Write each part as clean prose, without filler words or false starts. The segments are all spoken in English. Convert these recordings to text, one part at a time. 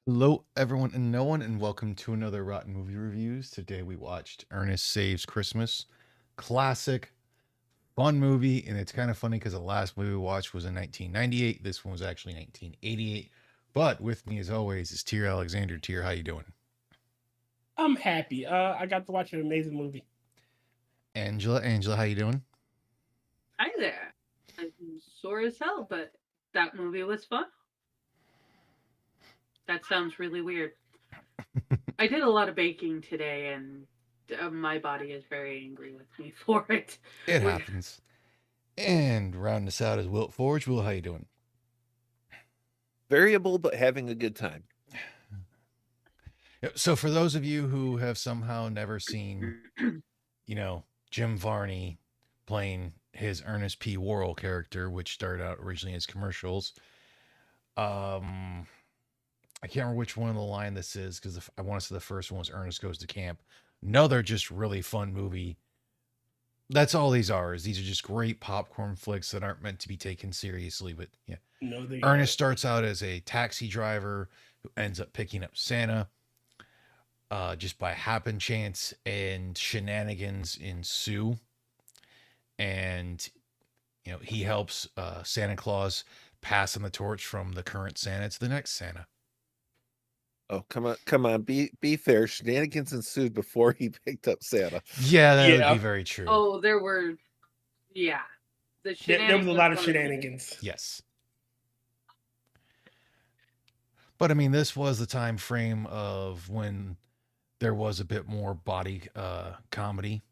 Hello, everyone and no one, and welcome to another Rotten Movie Reviews. Today we watched Ernest Saves Christmas. Classic, fun movie, and it's kind of funny because the last movie we watched was in 1998. This one was actually 1988. But with me, as always, is Tier Alexander. Tier, how you doing? I'm happy. I got to watch an amazing movie. Angela, how you doing? Hi there. I'm sore as hell, but that movie was fun. That sounds really weird. I did a lot of baking today, and my body is very angry with me for it. It We- happens. And round us out is Wilt Forge. Will, how you doing? Variable, but having a good time. So for those of you who have somehow never seen Jim Varney playing his Ernest P. Worrell character, which started out originally as commercials. I can't remember which one of the line this is because I want to say the first one was Ernest Goes to Camp. Another just really fun movie. That's all these are. These are just great popcorn flicks that aren't meant to be taken seriously. But yeah, No, they Ernest starts out as a taxi driver who ends up picking up Santa. Just by happen chance, and shenanigans ensue, and he helps Santa Claus pass on the torch from the current Santa to the next Santa. Oh, come on, be fair. Shenanigans ensued before he picked up Santa. Yeah, that would be very true. Oh, there were, yeah, there was a lot of shenanigans. Yes. But I mean, this was the time frame of when there was a bit more body comedy,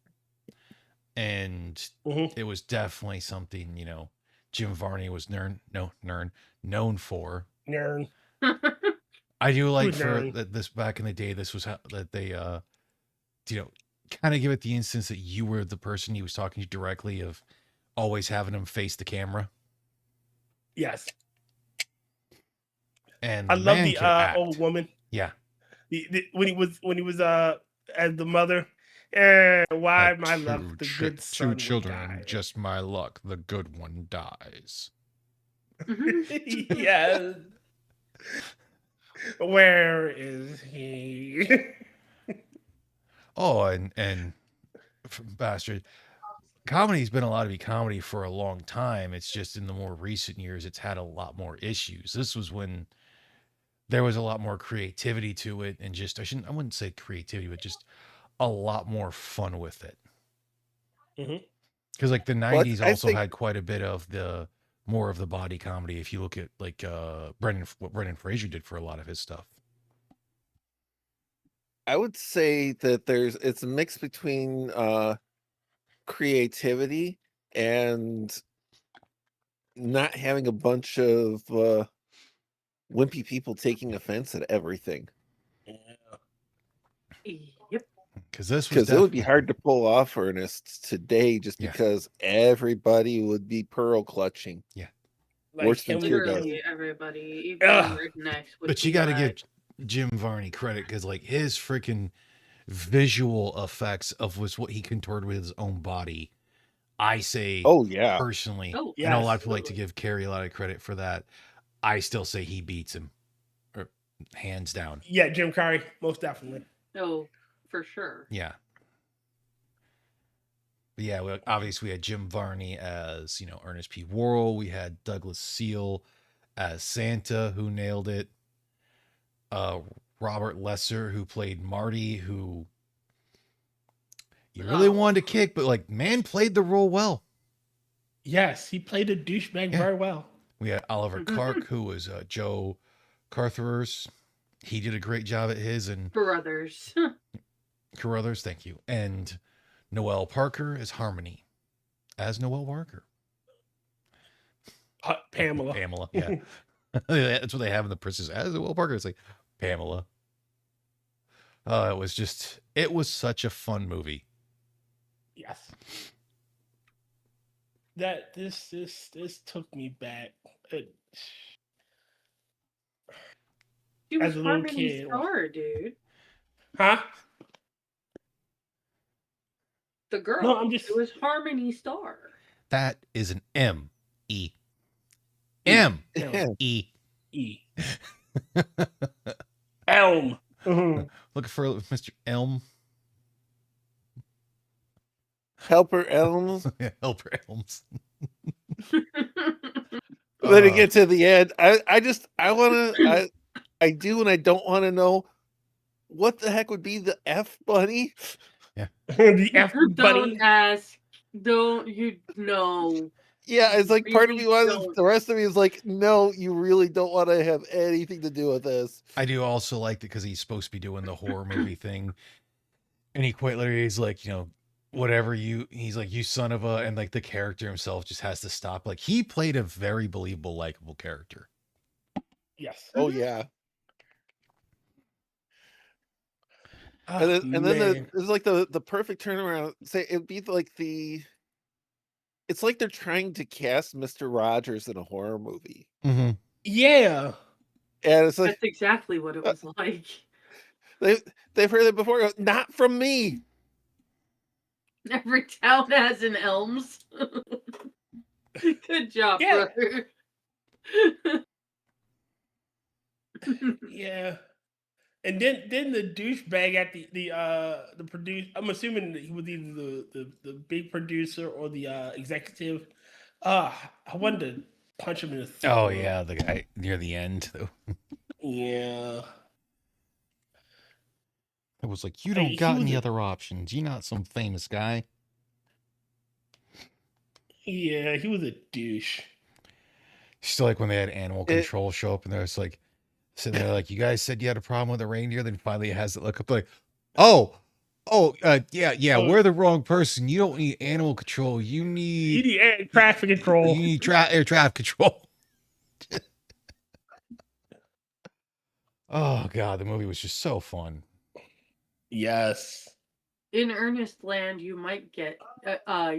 and it was definitely something Jim Varney was known for. Nern. I do like for this back in the day. This was how that they kind of give it the instance that you were the person he was talking to directly, of always having him face the camera. Yes. And I love the old woman. Yeah. When he was as the mother. Why my luck, the good son two children, just my luck, the good one dies. Yes. Where is he? Oh, and bastard. Comedy's been allowed to be comedy for a long time. It's just in the more recent years, it's had a lot more issues. This was when there was a lot more creativity to it, and just I wouldn't say creativity, but just a lot more fun with it. Because like the 90s also had quite a bit of the more of the body comedy. If you look at like what Brendan Fraser did for a lot of his stuff. I would say that it's a mix between creativity and not having a bunch of wimpy people taking offense at everything. Yep. Because it would be hard to pull off Ernest today, just because everybody would be pearl clutching. Yeah, worse than literally everybody. Even next. But you got to give Jim Varney credit, because like his freaking visual effects of what he contorted with his own body. I say, personally, I know a lot of people like to give Carrie a lot of credit for that. I still say he beats him, or hands down. Yeah, Jim Carrey, most definitely. Oh, for sure. Yeah. But yeah, obviously we had Jim Varney as, Ernest P. Worrell. We had Douglas Seal as Santa, who nailed it. Robert Lesser, who played Marty, who you really wanted to kick, but like, man, played the role well. Yes, he played a douchebag very well. We had Oliver Clark, who was Joe Carruthers. He did a great job at his, and Carruthers, thank you. And Noelle Parker as Harmony, as Noelle Parker. Pamela, yeah. That's what they have in the Princess as Noelle Parker. It's like Pamela. It was such a fun movie. Yes. This took me back. She was Harmony Star, dude. Huh? The girl. No, it was Harmony Star. That is an M-E. M-E. Elm. Mhm. Looking for Mr. Elm. Helper Elms. Yeah, Helper Elms. Then it gets to the end. I do and I don't want to know what the heck would be the F bunny. The F Don't bunny. ask. Don't you know? Yeah, it's like part of me Really wants. don't. The rest of me is like, no, you really don't want to have anything to do with this. I do also like it because he's supposed to be doing the horror movie thing, and he quite literally is like, whatever he's like, you son of a, and like the character himself just has to stop. Like he played a very believable, likable character. Yes. Oh yeah. Oh, And then man. it's like the perfect turnaround. Say it'd be like it's like they're trying to cast Mr. Rogers in a horror movie. Mm-hmm. Yeah. And it's like That's exactly what it was like. they've heard it before. Not from me. Every town has an Elms. Good job, Yeah. brother. Yeah. And then the douchebag at the produce. I'm assuming that he was either the big producer or the executive. I wanted to punch him in the throat. Oh yeah, the guy near the end though. Yeah. It was like, you Hey, don't he got was any a- other options. You're not some famous guy. Yeah, he was a douche. Still like when they had animal control show up and they're just like sitting there like, you guys said you had a problem with a reindeer, then finally it has it look up like, yeah, Oh. we're the wrong person. You don't need animal control. You You need need air traffic control. you need air traffic control. Oh god, the movie was just so fun. Yes. In Ernest Land, you might get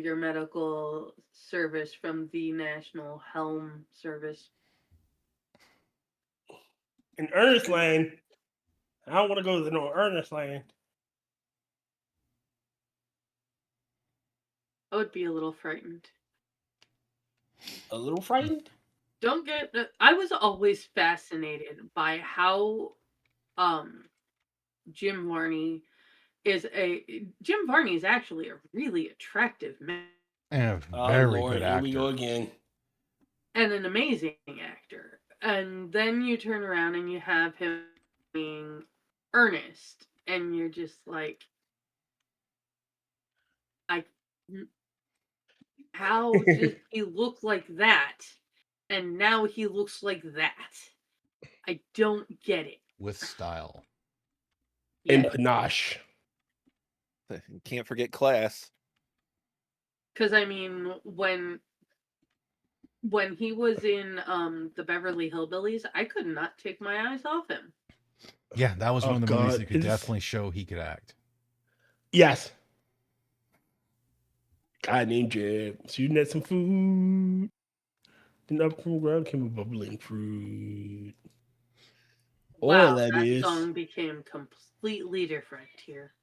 your medical service from the National Helm Service. In Ernest Land, I don't want to go to no Ernest Land. I would be a little frightened. A little frightened. Don't get. I was always fascinated by how Jim Varney is actually a really attractive man And a Oh very Lord, good here we go actor. again. and an amazing actor. And then you turn around and you have him being Ernest, and you're just like, how does he look like that? And now he looks like that. I don't get it. With style. And Yeah, panache. Can't forget class. because I mean, when he was in the Beverly Hillbillies, I could not take my eyes off him. Yeah, that was one of the movies God, that could it's- definitely show he could act. Yes. Guy named Jeb shooting at some food. Then up from the ground came a bubbling fruit. Wow, All that that is song became completely different here.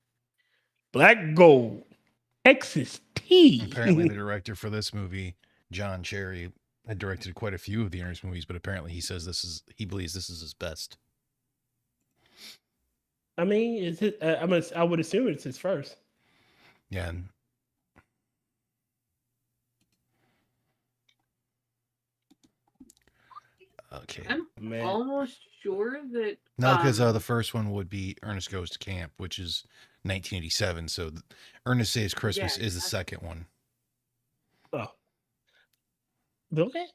Black Gold, Texas tea. Apparently, the director for this movie, John Cherry, had directed quite a few of the Ernest movies, but apparently he believes this is his best. I mean, it's his, I would assume it's his first. Yeah. And okay. I'm Man. almost sure that No, because the first one would be Ernest Goes to Camp, which is 1987. So Ernest Saves Christmas Yeah, is the second one. Oh. Okay.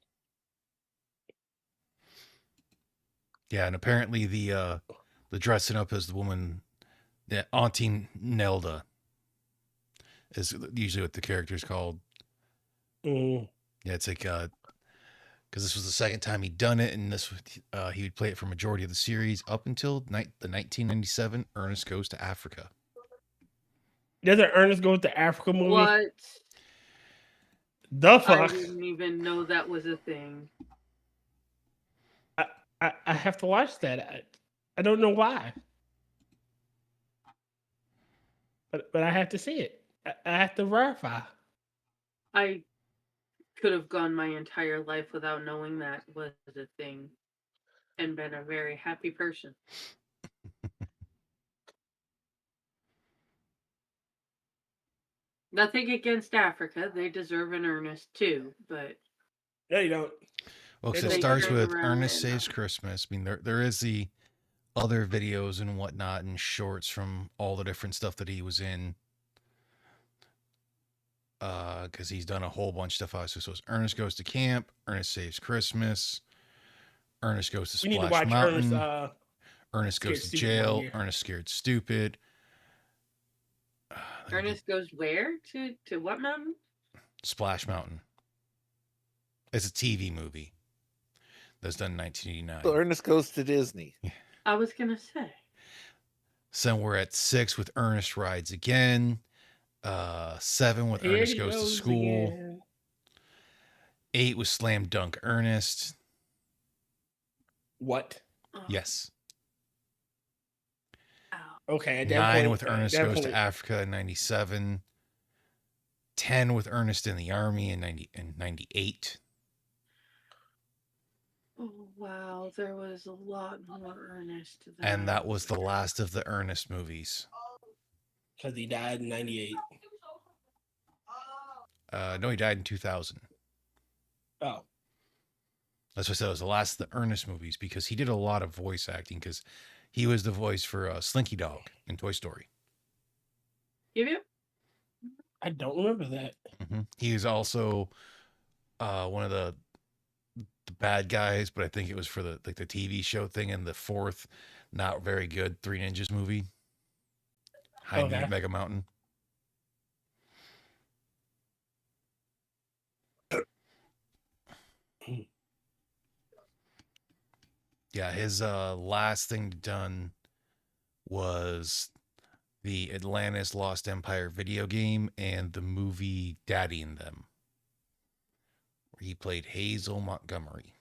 Yeah, and apparently the dressing up as the woman, Auntie Nelda, is usually what the character is called. Mm. Yeah, it's like because this was the second time he'd done it, and this he would play it for majority of the series up until the 1997 Ernest Goes to Africa. There's an Ernest Goes to Africa movie. what The I fuck? didn't even know that was a thing. I have to watch that. I don't know why. But I have to see it. I have to verify. I could have gone my entire life without knowing that was a thing and been a very happy person. Nothing against Africa. They deserve an Ernest too, but No, you don't. Well, because it They starts turn with around Ernest and Saves Christmas. I mean, there is the other videos and whatnot and shorts from all the different stuff that he was in. Because he's done a whole bunch of stuff. So it's Ernest Goes to Camp, Ernest Saves Christmas, Ernest Goes to We need to Splash watch Ernest. Mountain, Ernest Scared Goes to Stupid one Jail, year. Ernest Scared Stupid. Ernest goes where? To what mountain? Splash Mountain. It's a TV movie that's done in 1989. So Ernest Goes to Disney. I was gonna say. So we're at 6 with Ernest Rides Again. 7 with Here Ernest he Goes to goes School. again. 8 with Slam Dunk Ernest. What? Oh, Yes. ow. Okay, at that 9 point, with Ernest Goes to Africa in 97. 10 with Ernest in the Army in 98. Oh wow, there was a lot more Ernest to that. And that was the last of the Ernest movies. Because he died in 98. No, he died in 2000. Oh. That's what I said. It was the last of the Ernest movies because he did a lot of voice acting because he was the voice for Slinky Dog in Toy Story. Give you? I don't remember that. He is also one of the bad guys, but I think it was for the TV show thing in the 4th, not very good Three Ninjas movie. High Okay. Meat Mega Mountain. Yeah, his last thing done was the Atlantis Lost Empire video game and the movie Daddy and Them, where he played Hazel Montgomery.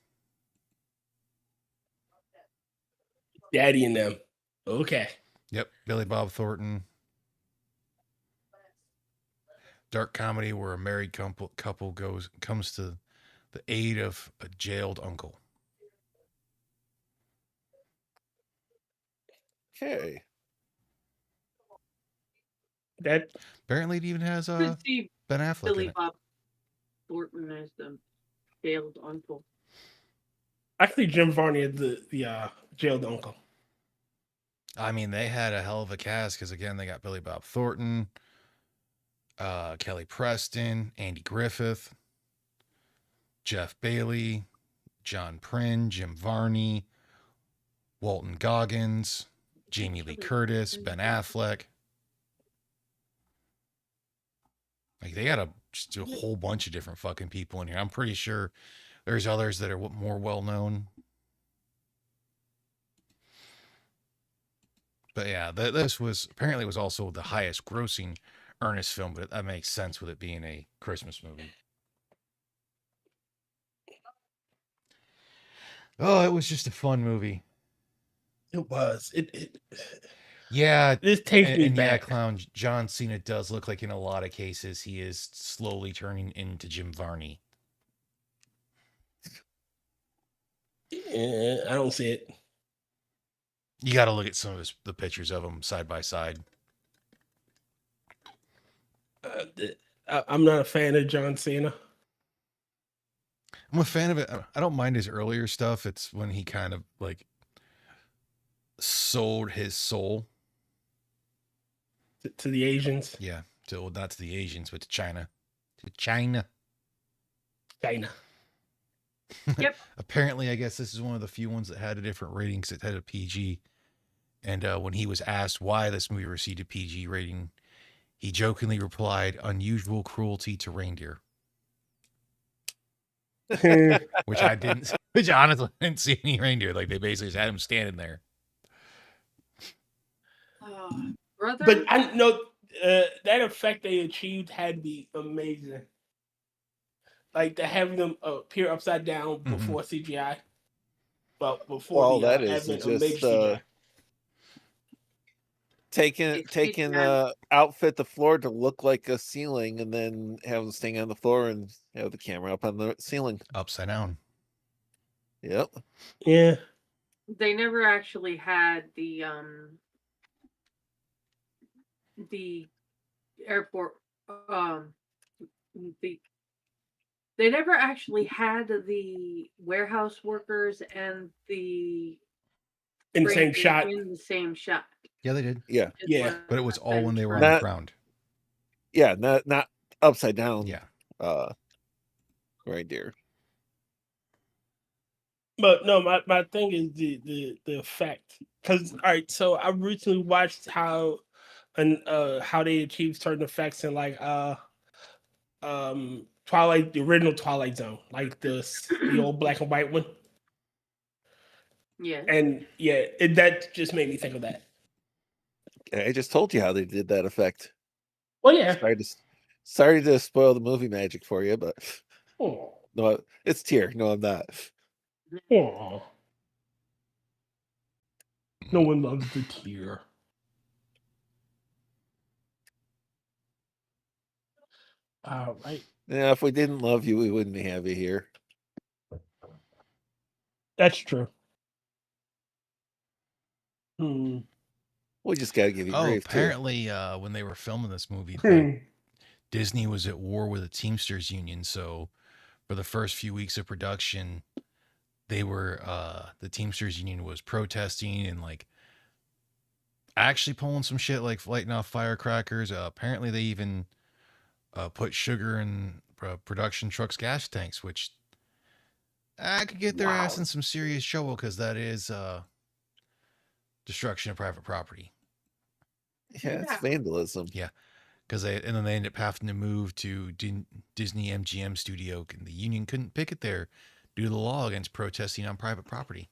Daddy and them. Okay. Yep, Billy Bob Thornton. Dark comedy where a married couple comes to the aid of a jailed uncle. Okay. That Apparently, it even has Could see Ben Affleck Billy in it. Bob Thornton as the jailed uncle. actually Jim Varney is the jailed uncle. I mean, they had a hell of a cast because again, they got Billy Bob Thornton, Kelly Preston, Andy Griffith, Jeff Bailey, John Prine, Jim Varney, Walton Goggins, Jamie Lee Curtis, Ben Affleck. Like they got just a whole bunch of different fucking people in here. I'm pretty sure there's others that are more well known. But yeah, this was apparently was also the highest grossing Ernest film, but that makes sense with it being a Christmas movie. Oh, it was just a fun movie. It was. Yeah, This takes me and yeah, back. Clown John Cena does look like in a lot of cases he is slowly turning into Jim Varney. Yeah, I don't see it. You got to look at some of the pictures of him side by side. I'm not a fan of John Cena. I'm a fan of it. I don't mind his earlier stuff. It's when he kind of like sold his soul. To the Asians. Yeah, not to the Asians, but to China. To China. China. Yep. Apparently, I guess this is one of the few ones that had a different rating because it had a PG. And when he was asked why this movie received a PG rating, he jokingly replied, "Unusual cruelty to reindeer." Which I didn't. Which honestly I didn't see any reindeer. Like they basically just had him standing there. Brother. But I know that effect they achieved had to be amazing. Like to having them appear upside down before CGI. But before the that is advent of just major CGI. taking outfit the floor to look like a ceiling and then have them staying on the floor and have the camera up on the ceiling. Upside down. Yep. Yeah. They never actually had the airport um the they never actually had the warehouse workers and the In the same strangers shot. in the same shot. Yeah, they did. Yeah, Is Yeah. what But it was I've all been when they were on the Not- ground. yeah, not upside down. Yeah. Right there. But no, my thing is the effect. Because all right, so I recently watched how how they achieved certain effects in like Twilight, the original Twilight Zone, like the old black and white one. Yeah. And yeah, that just made me think of that. I just told you how they did that effect. Well, yeah. Sorry to spoil the movie magic for you, but Oh, no, it's Tyr. No, I'm not. oh. No one loves the tear. All right. Yeah, if we didn't love you, we wouldn't have you here. That's true. Hmm. We just gotta give you Oh, grief too. apparently, when they were filming this movie, Hmm. Disney was at war with the Teamsters union. So, for the first few weeks of production, they were the Teamsters union was protesting and like actually pulling some shit, like lighting off firecrackers. Apparently, they even put sugar in production trucks' gas tanks, which I could get their ass Wow. in some serious trouble because that is destruction of private property. Yeah, it's Yeah. vandalism. Yeah, because then they ended up having to move to Disney MGM studio, and the union couldn't picket there due to the law against protesting on private property.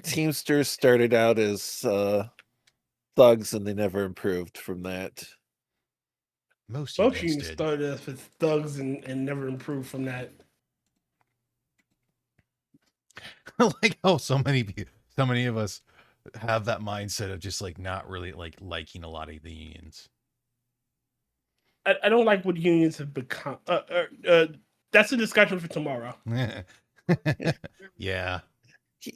Teamsters started out as thugs, and they never improved from that. Most Most unions unions did. started off as thugs and never improved from that. Like how so many of us have that mindset of just like not really like liking a lot of the unions. I don't like what unions have become. That's a discussion for tomorrow. Yeah.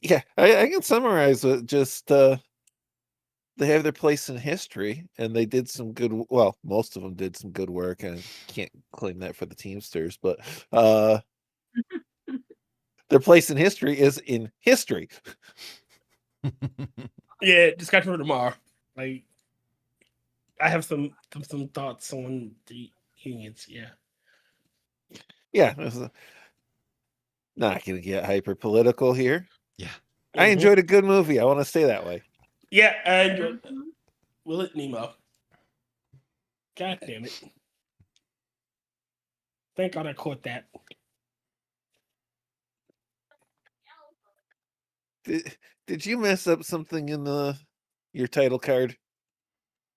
Yeah, I can summarize it. Just they have their place in history, and they did some good. Well, most of them did some good work, and can't claim that for the Teamsters, but their place in history is in history. Yeah, discussion for tomorrow. Like, I have some thoughts on the unions. Yeah. Yeah, not gonna get hyper political here. Yeah. I enjoyed a good movie. I want to stay that way. Yeah, I enjoyed Mhm. Will It Nemo. God damn it. Thank God I caught that. Did you mess up something in your title card?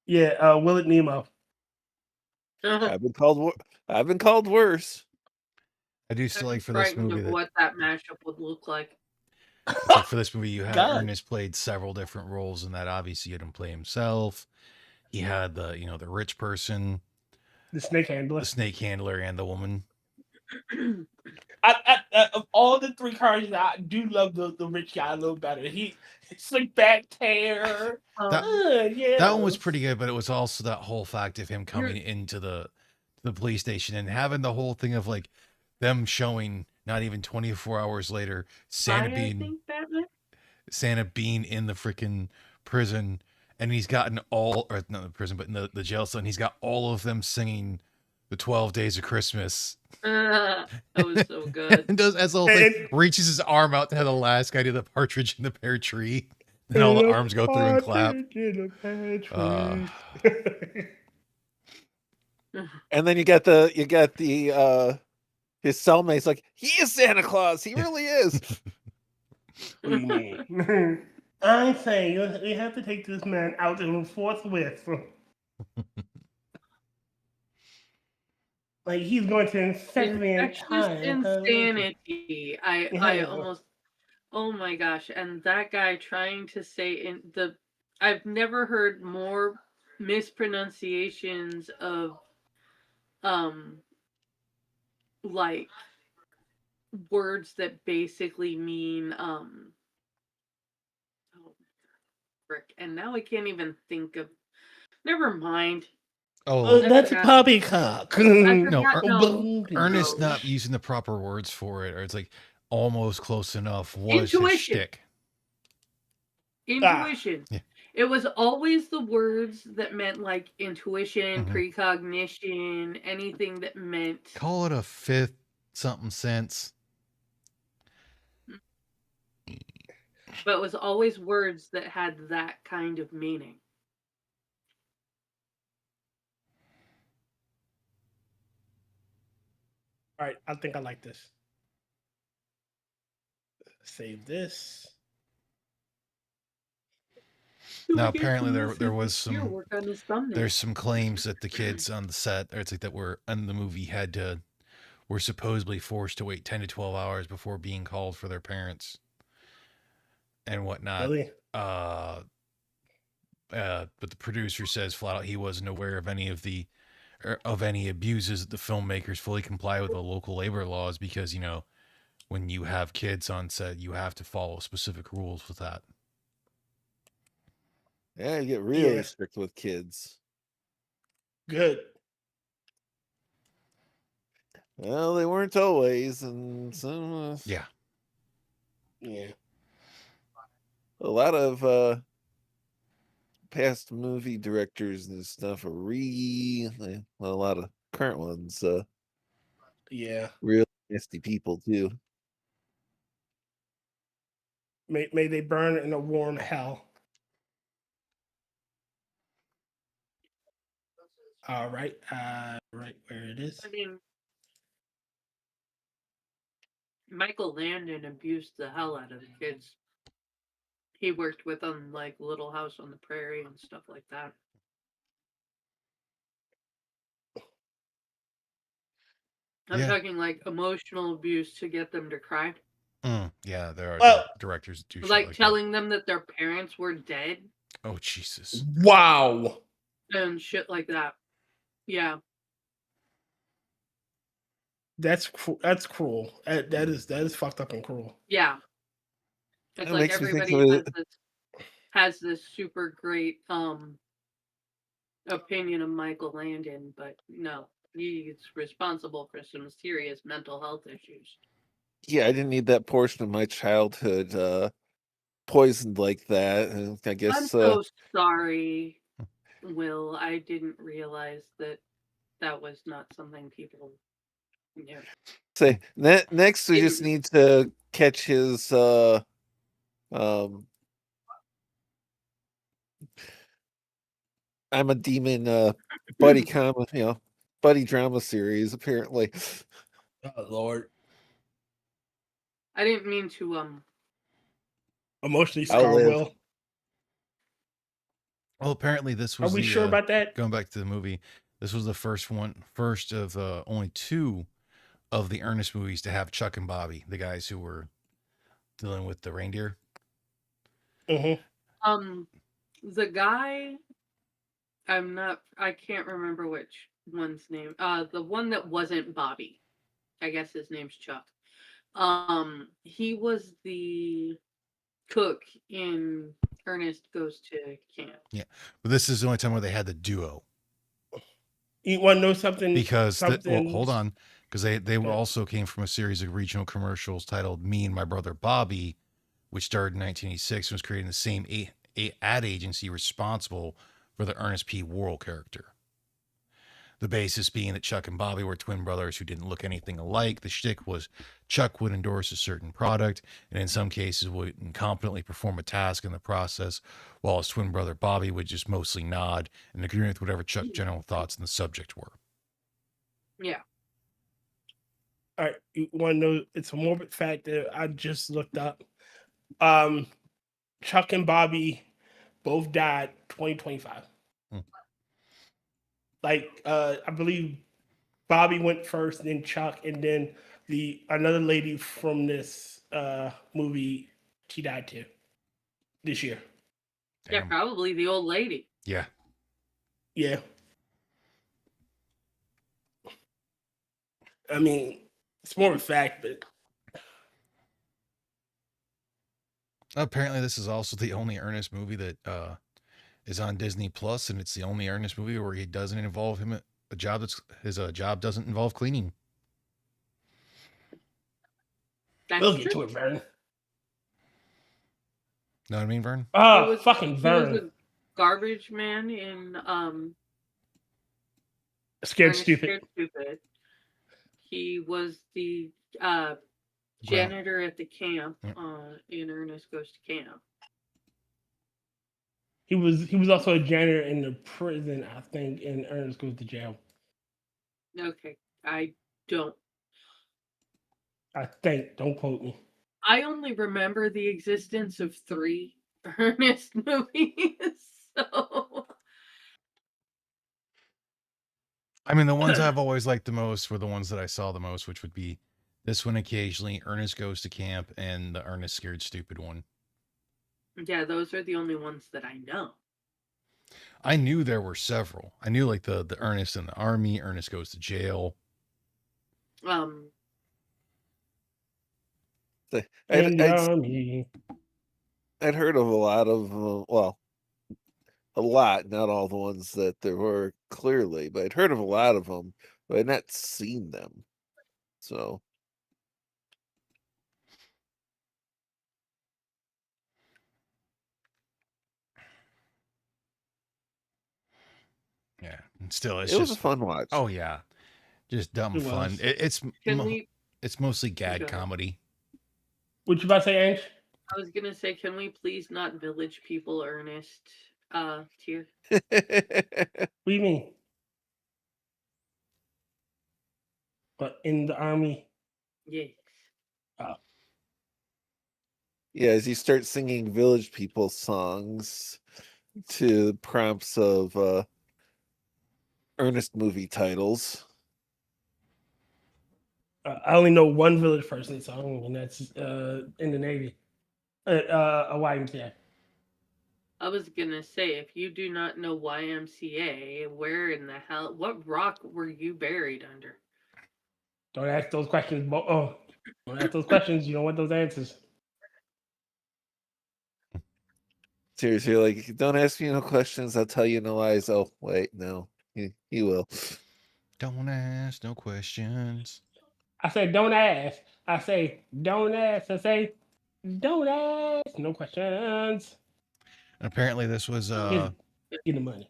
Yeah, Will It Nemo. I've been called worse. I do still I'm like for this frightened movie of that what that mashup would look like. it's like for this movie you had God. Ernest played several different roles in that. Obviously, he didn't play himself. He had the the rich person, The snake handler. the snake handler, and the woman. Of all the three characters, I do love the rich guy a little better. He's slick back hair. Yeah. That one was pretty good, but it was also that whole fact of him coming You're- into the police station and having the whole thing of like them showing not even 24 hours later I think Batman. Santa being in the freaking prison, and he's gotten all, or not the prison, but in the jail cell, and he's got all of them singing the 12 Days of Christmas. That was so good. And does as the whole thing, reaches his arm out to have the last guy do the partridge in the pear tree. Then all the arms go through and clap. And then you got the his cellmate's like, he is Santa Claus. He really is. What do you mean? I say you have to take this man out in forthwith. Like he's going to infect the Infectious entire insanity. I Yeah. almost. Oh my gosh! And that guy trying to say in the. I've never heard more mispronunciations of like words that basically mean oh frick, and now I can't even think of Never mind. Oh, I That's forgot. poppycock. I no, forgot. No. Ernest No. not using the proper words for it, or it's like almost close enough was his Intuition. shtick. Intuition. Yeah. It was always the words that meant like intuition, Mhm. precognition, anything that meant. Call it a fifth something sense. But it was always words that had that kind of meaning. All right, I think I like this. Save this. Now, apparently there was some work on his thumbnail. there's some claims that the kids on the set, or it's like that were in the movie, were supposedly forced to wait 10 to 12 hours before being called for their parents and whatnot. Really? But the producer says flat out he wasn't aware of any abuses that the filmmakers fully comply with the local labor laws, because when you have kids on set, you have to follow specific rules with that. Yeah, you get really Yeah. strict with kids. Good. Well, they weren't always, and some Yeah. Yeah. a lot of past movie directors and stuff are a lot of current ones, Yeah. real nasty people too. May they burn in a warm hell. All right. Right where it is. I mean, Michael Landon abused the hell out of the kids. He worked with them like Little House on the Prairie and stuff like that. I'm Yeah. talking like emotional abuse to get them to cry. Yeah, there are Well- directors that do shit Like like telling them that their parents were dead that. Oh, Jesus. Wow. and shit like that. Yeah. That's cruel. That is fucked up and cruel. Yeah. It's That like makes me think everybody of has this super great opinion of Michael Landon, but no. He's responsible for some serious mental health issues. Yeah, I didn't need that portion of my childhood poisoned like that. And I I'm guess so sorry, Will. I didn't realize that was not something people knew. say next we just need to catch his I'm a demon buddy buddy drama series apparently. Oh Lord. I didn't mean to Emotionally I'll scar live. Will. Well, apparently this Are was we the sure about that? going back to the movie. This was the first of only two of the Ernest movies to have Chuck and Bobby, the guys who were dealing with the reindeer. Mm-hmm. the guy I can't remember which one's name. The one that wasn't Bobby. I guess his name's Chuck. He was the cook in Ernest Goes to Camp. Yeah, but this is the only time where they had the duo. You want to know something? Because hold on, because they Okay. also came from a series of regional commercials titled "Me and My Brother Bobby," which started in 1986 and was created in the same ad agency responsible for the Ernest P. Worrell character. The basis being that Chuck and Bobby were twin brothers who didn't look anything alike. The shtick was Chuck would endorse a certain product and in some cases would incompetently perform a task in the process, while his twin brother Bobby would just mostly nod and agree with whatever Chuck's general thoughts on the subject were. Yeah. All right. You want to know? It's a morbid fact that I just looked up. Chuck and Bobby both died 2025. Like I believe Bobby went first, then Chuck, and then another lady from this movie, she died too this year. Yeah, Damn. probably the old lady. Yeah. Yeah. I mean, it's more of a fact, but Apparently, this is also the only Ernest movie that is on Disney Plus, and it's the only Ernest movie where he doesn't involve him a job that's his job doesn't involve cleaning. That's We'll get true. to it, Vern. Know what I mean, Vern? He Ah, was fucking he was Vern. a garbage man in Scared Ernest stupid. Scared Stupid. He was the Ground. janitor at the camp Yep. in Ernest Goes to Camp. He was also a janitor in the prison, I think, and Ernest Goes to Jail. Okay, I don't. I think. Don't quote me. I only remember the existence of 3 Ernest movies, so I mean, the ones I've always liked the most were the ones that I saw the most, which would be this one occasionally, Ernest Goes to Camp, and the Ernest Scared Stupid one. yeah, those are the only ones that I know. I knew there were several. I knew like the Ernest in the Army, Ernest Goes to Jail. In the army. I'd heard of a lot of, well, a lot, not all the ones that there were clearly, but I'd heard of a lot of them, but I'd not seen them. So Yeah, and still, it's it was a just fun watch. oh yeah, just dumb It fun. was. It's mostly gag Go ahead. comedy. What you about to say, Ange? I was gonna say, can we please not Village People Ernest tier? What do you mean? But in the army. Yes. Yeah, as you start singing Village People songs to prompts of Ernest movie titles. I only know one village person song, and that's in the Navy. A YMCA. I was gonna say, if you do not know YMCA, where in the hell, what rock were you buried under? Don't ask those questions. Don't ask those questions. You don't want those answers. Seriously, like, don't ask me no questions. I'll tell you no lies. Oh, wait, no, he will. Don't ask no questions. I say don't ask. I say don't ask. I say don't ask. No questions. And apparently, this was Get the money.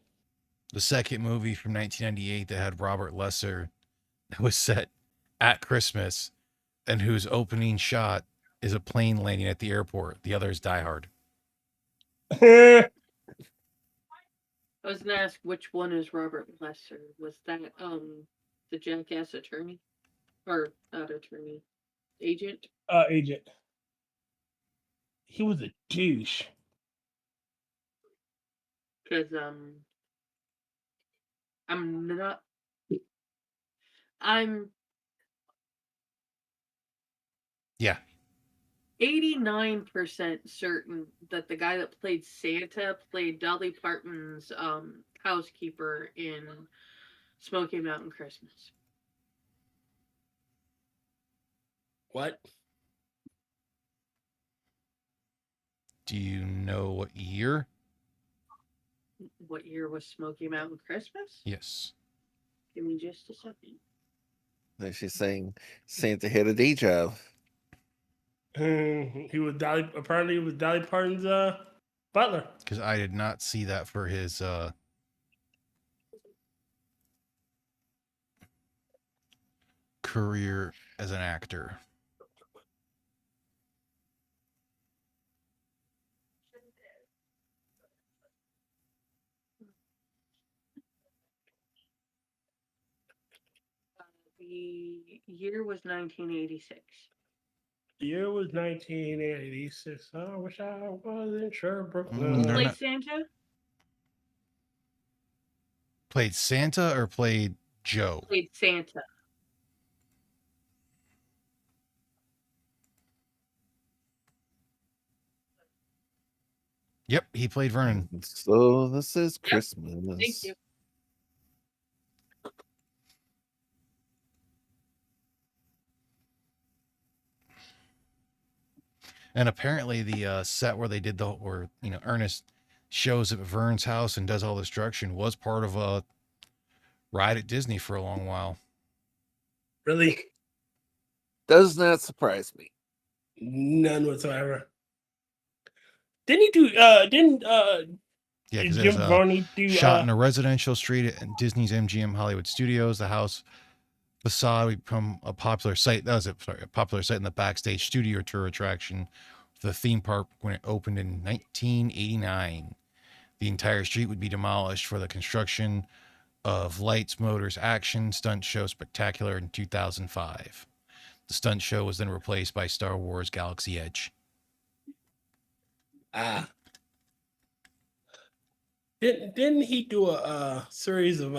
the second movie from 1998 that had Robert Lesser that was set at Christmas and whose opening shot is a plane landing at the airport. The other is Die Hard. I was gonna ask which one is Robert Lesser. Was that the jackass attorney? Or not attorney. Agent? Agent. He was a douche. Because I'm Yeah. 89% certain that the guy that played Santa played Dolly Parton's housekeeper in Smoky Mountain Christmas. What? Do you know what year? What year was Smoky Mountain Christmas? Yes. Give me just a second. Like she's saying, Santa had a day job. He was Dolly. Apparently, he was Dolly Parton's butler. Because I did not see that for his career as an actor. The year was 1986. The year was 1986. I wish I was in Sherbrooke. They're Played not- Santa? Played Santa or played Joe? Played Santa. Yep, he played Vernon. So this is Yep. Christmas. Thank you. And apparently the set where they did Ernest, shows up at Vern's house and does all the destruction was part of a ride at Disney for a long while. Really? Does not surprise me. None whatsoever. Didn't he do? Didn't Yeah, because Jim there's a Varney do? shot in a residential street at Disney's MGM Hollywood Studios. The house facade would become a popular site. That was a popular site in the backstage studio tour attraction for the theme park when it opened in 1989. The entire street would be demolished for the construction of Lights, Motors, Action Stunt Show Spectacular in 2005. The stunt show was then replaced by Star Wars Galaxy Edge. Didn't he do a series of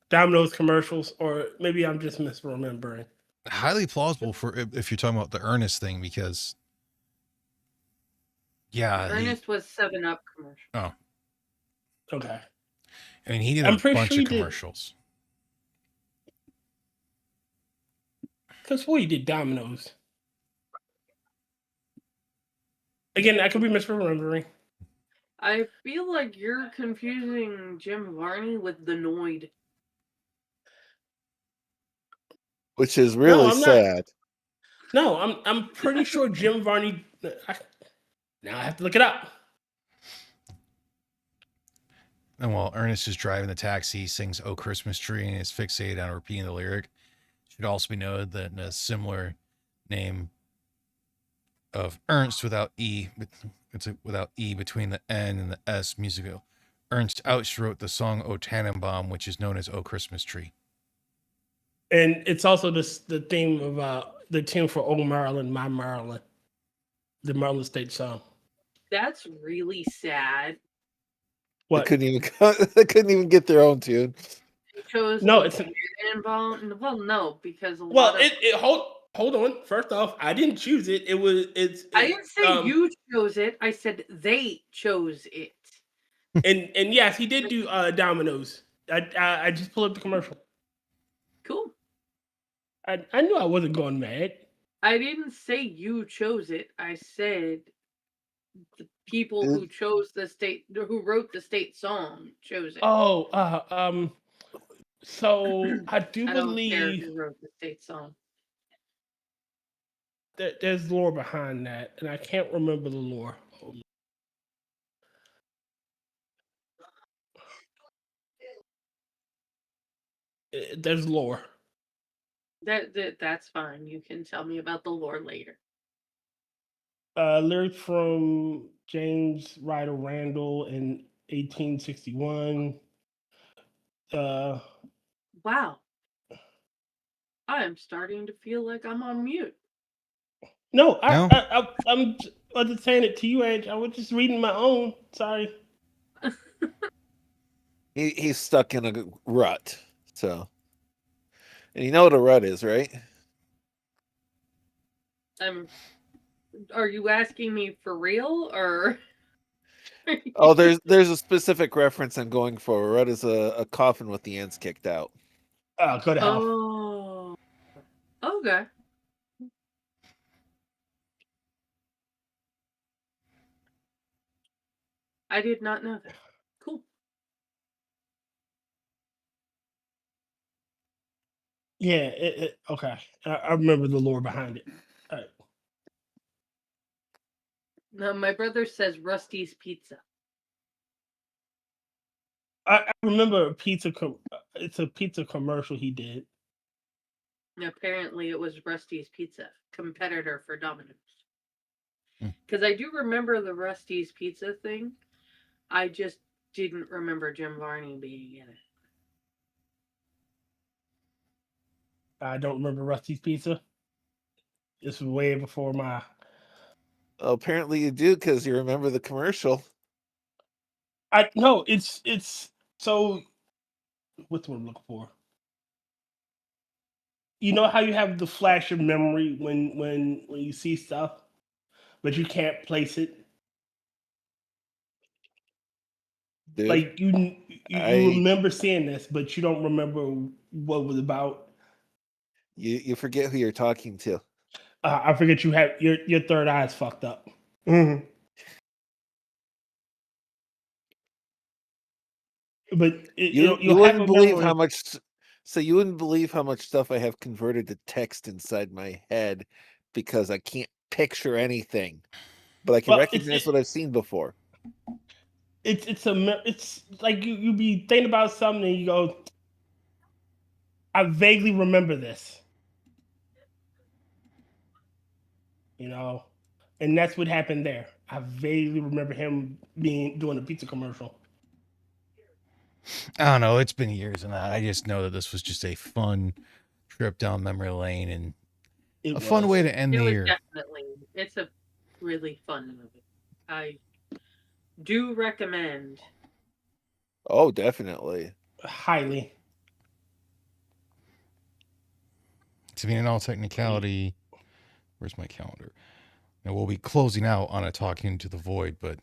Domino's commercials, or maybe I'm just misremembering? Highly plausible for if you're talking about the Ernest thing, because Ernest was 7-Up commercial. Oh, okay. I mean, he did I'm a pretty bunch sure he of did. commercials. Because he did Domino's. Again, I could be misremembering. I feel like you're confusing Jim Varney with the Noid. Which is really sad. No, I'm pretty sure Jim Varney. Now I have to look it up. And while Ernest is driving the taxi, he sings "Oh Christmas Tree" and is fixated on repeating the lyric. It should also be noted that a similar name of Ernst without E, without E between the N and the S musical. Ernst Ouch wrote the song "O Tannenbaum," which is known as "Oh Christmas Tree." And it's also the theme of the tune for "Oh Maryland, My Maryland," the Maryland State song. That's really sad. What? They couldn't even get their own tune. They chose no, it's involved. Well, no, because hold on. First off, I didn't choose it. I didn't say you chose it. I said they chose it. And yes, he did do Domino's. I just pulled up the commercial. Cool. I knew I wasn't going mad. I didn't say you chose it. I said the people who chose who wrote the state song chose it. Oh, so I do I don't believe care who wrote the state song. There's lore behind that, and I can't remember the lore. There's lore. That's fine. You can tell me about the lore later. Lyrics from James Ryder Randall in 1861. Wow. I am starting to feel like I'm on mute. No, I'm just saying it to you, Ange. I was just reading my own. Sorry. He's stuck in a rut. So, and you know what a rut is, right? Are you asking me for real, or? Oh, there's a specific reference I'm going for. A rut is a coffin with the ends kicked out. Oh, go to hell. Oh, okay. I did not know that. Cool. Yeah, okay. I remember the lore behind it. All right. No, my brother says Rusty's Pizza. I remember it's a pizza commercial he did. Apparently, it was Rusty's Pizza, competitor for Domino's. Because I do remember the Rusty's Pizza thing. I just didn't remember Jim Varney being in it. I don't remember Rusty's Pizza. This was way before my. Apparently, you do because you remember the commercial. No, it's so. What's what I'm looking for? You know how you have the flash of memory when you see stuff, but you can't place it. Dude, like you remember seeing this, but you don't remember what it was about. You forget who you're talking to. I forget you have your third eye is fucked up. Mm-hmm. But You you'll have wouldn't a believe memory. how much. So you wouldn't believe how much stuff I have converted to text inside my head because I can't picture anything, but I can Well, recognize what I've seen before. it's like you be thinking about something and you go, I vaguely remember this, you know, and that's what happened there. I vaguely remember him doing a pizza commercial. I don't know. It's been years and that. I just know that this was just a fun trip down memory lane and It a fun way was to end It the was year. definitely. It's a really fun movie. I do recommend. Oh, definitely. highly. To be in all technicality, where's my calendar? Now we'll be closing out on a talking into the void, but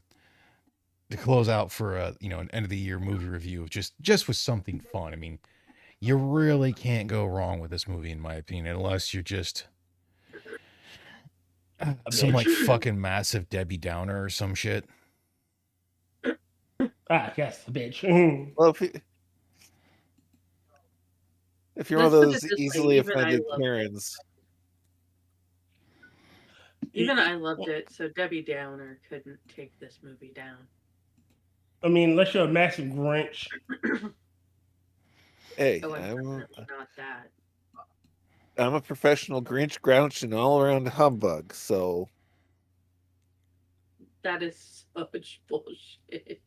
to close out for a an end of the year movie review, just with something fun. I mean, you really can't go wrong with this movie, in my opinion, unless you're just A some like bitch. fucking massive Debbie Downer or some shit. Yes, a bitch. Well, if you're one of Let's put it those this way: easily offended Karens, even I loved it. So Debbie Downer couldn't take this movie down. I mean, unless you're a massive Grinch. hey, Oh, I'm definitely not that. I'm a professional Grinch, Grouch, and all around humbug. So That is such bullshit.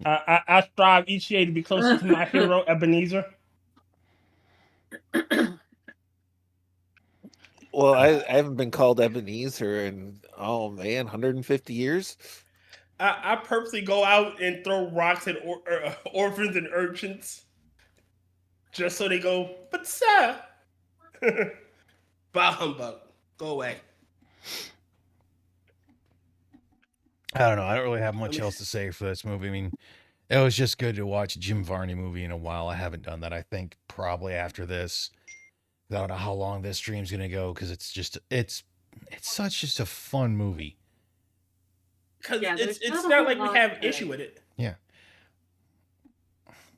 I strive each day to be closer to my hero, Ebenezer. well, I haven't been called Ebenezer in 150 years. I purposely go out and throw rocks at orphans and urchins just so they go, but sir. Bah humbug. Go away. I don't know. I don't really have much else to say for this movie. I mean, it was just good to watch a Jim Varney movie in a while. I haven't done that. I think probably after this, I don't know how long this stream's gonna go because it's such just a fun movie. Because Yeah, it's not like we have issue with it. Yeah.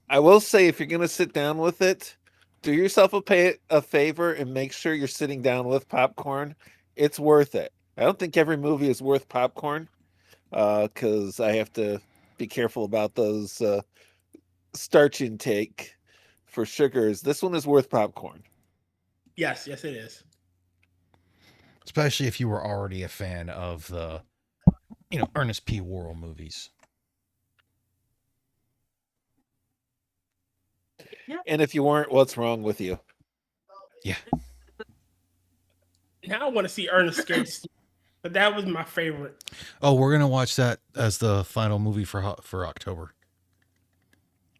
I will say, if you're gonna sit down with it, do yourself a favor and make sure you're sitting down with popcorn. It's worth it. I don't think every movie is worth popcorn, because I have to be careful about those starch intake for sugars. This one is worth popcorn. Yes, it is. Especially if you were already a fan of the Ernest P. Worrell movies. Yeah. And if you weren't, what's wrong with you? Yeah. Now I want to see Ernest Scared Stupid, but that was my favorite. Oh, we're gonna watch that as the final movie for October.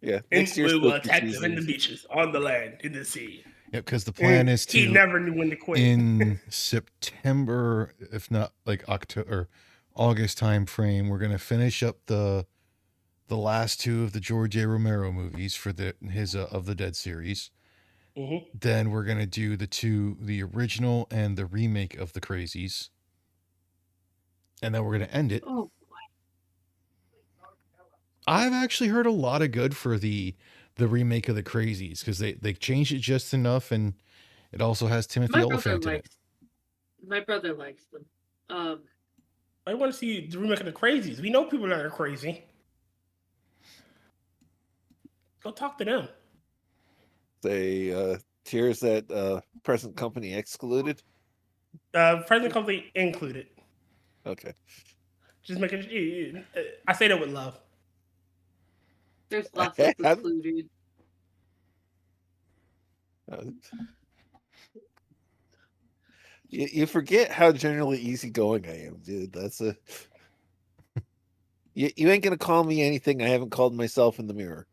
Yeah, And next year's we will spooky attack them in the season. beaches, on the land, in the sea. Yeah, because the plan is He to never knew when to quit. in September, if not like October or August time frame, we're gonna finish up the last two of the George A. Romero movies for his of the Dead series. Mm-hmm. Then we're gonna do the original and the remake of the Crazies, and then we're gonna end it. Oh, I've actually heard a lot of good for the remake of the Crazies because they changed it just enough, and it also has Timothy Olyphant in it. My brother likes them. I want to see the remake of the Crazies. We know people that are crazy. Go talk to them. They tiers that present company excluded. Present company included. Okay. Just making. I say that with love. There's lots of included. You forget how generally easygoing I am, dude. That's you ain't gonna call me anything I haven't called myself in the mirror.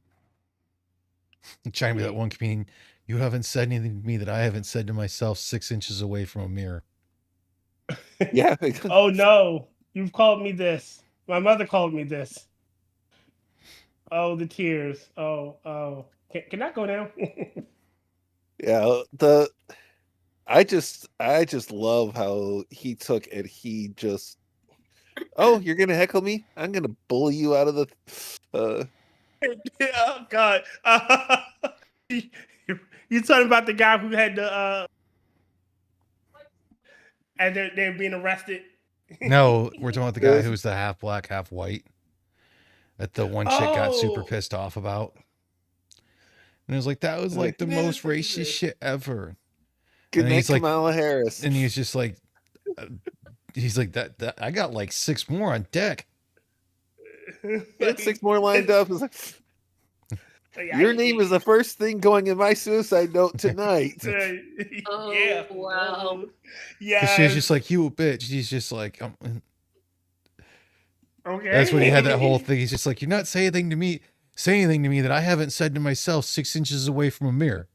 Chime with that one comedian. You haven't said anything to me that I haven't said to myself 6 inches away from a mirror. Yeah. Oh no, you've called me this. My mother called me this. Oh, the tears. Oh. Can I go now? Yeah. I just love how he took it. He just, oh, you're gonna heckle me? I'm gonna bully you out of Uh, Oh God. You talking about the guy who had the and they're being arrested? No, we're talking about the guy Yes. who's the half black, half white that the one chick got super Oh, pissed off about. And it was like, that was like the man, most racist shit ever. Good And night, he's like, Kamala Harris. and he's just like, uh, he's like, that I got like 6 more on deck. Get 6 more lined up. It's like, your name is the first thing going in my suicide note tonight. Oh, Yeah. wow. Yeah. Because she's just like, you a bitch. He's just like, Okay. that's when he had that whole thing. He's just like, you're not saying anything to me that I haven't said to myself 6 inches away from a mirror.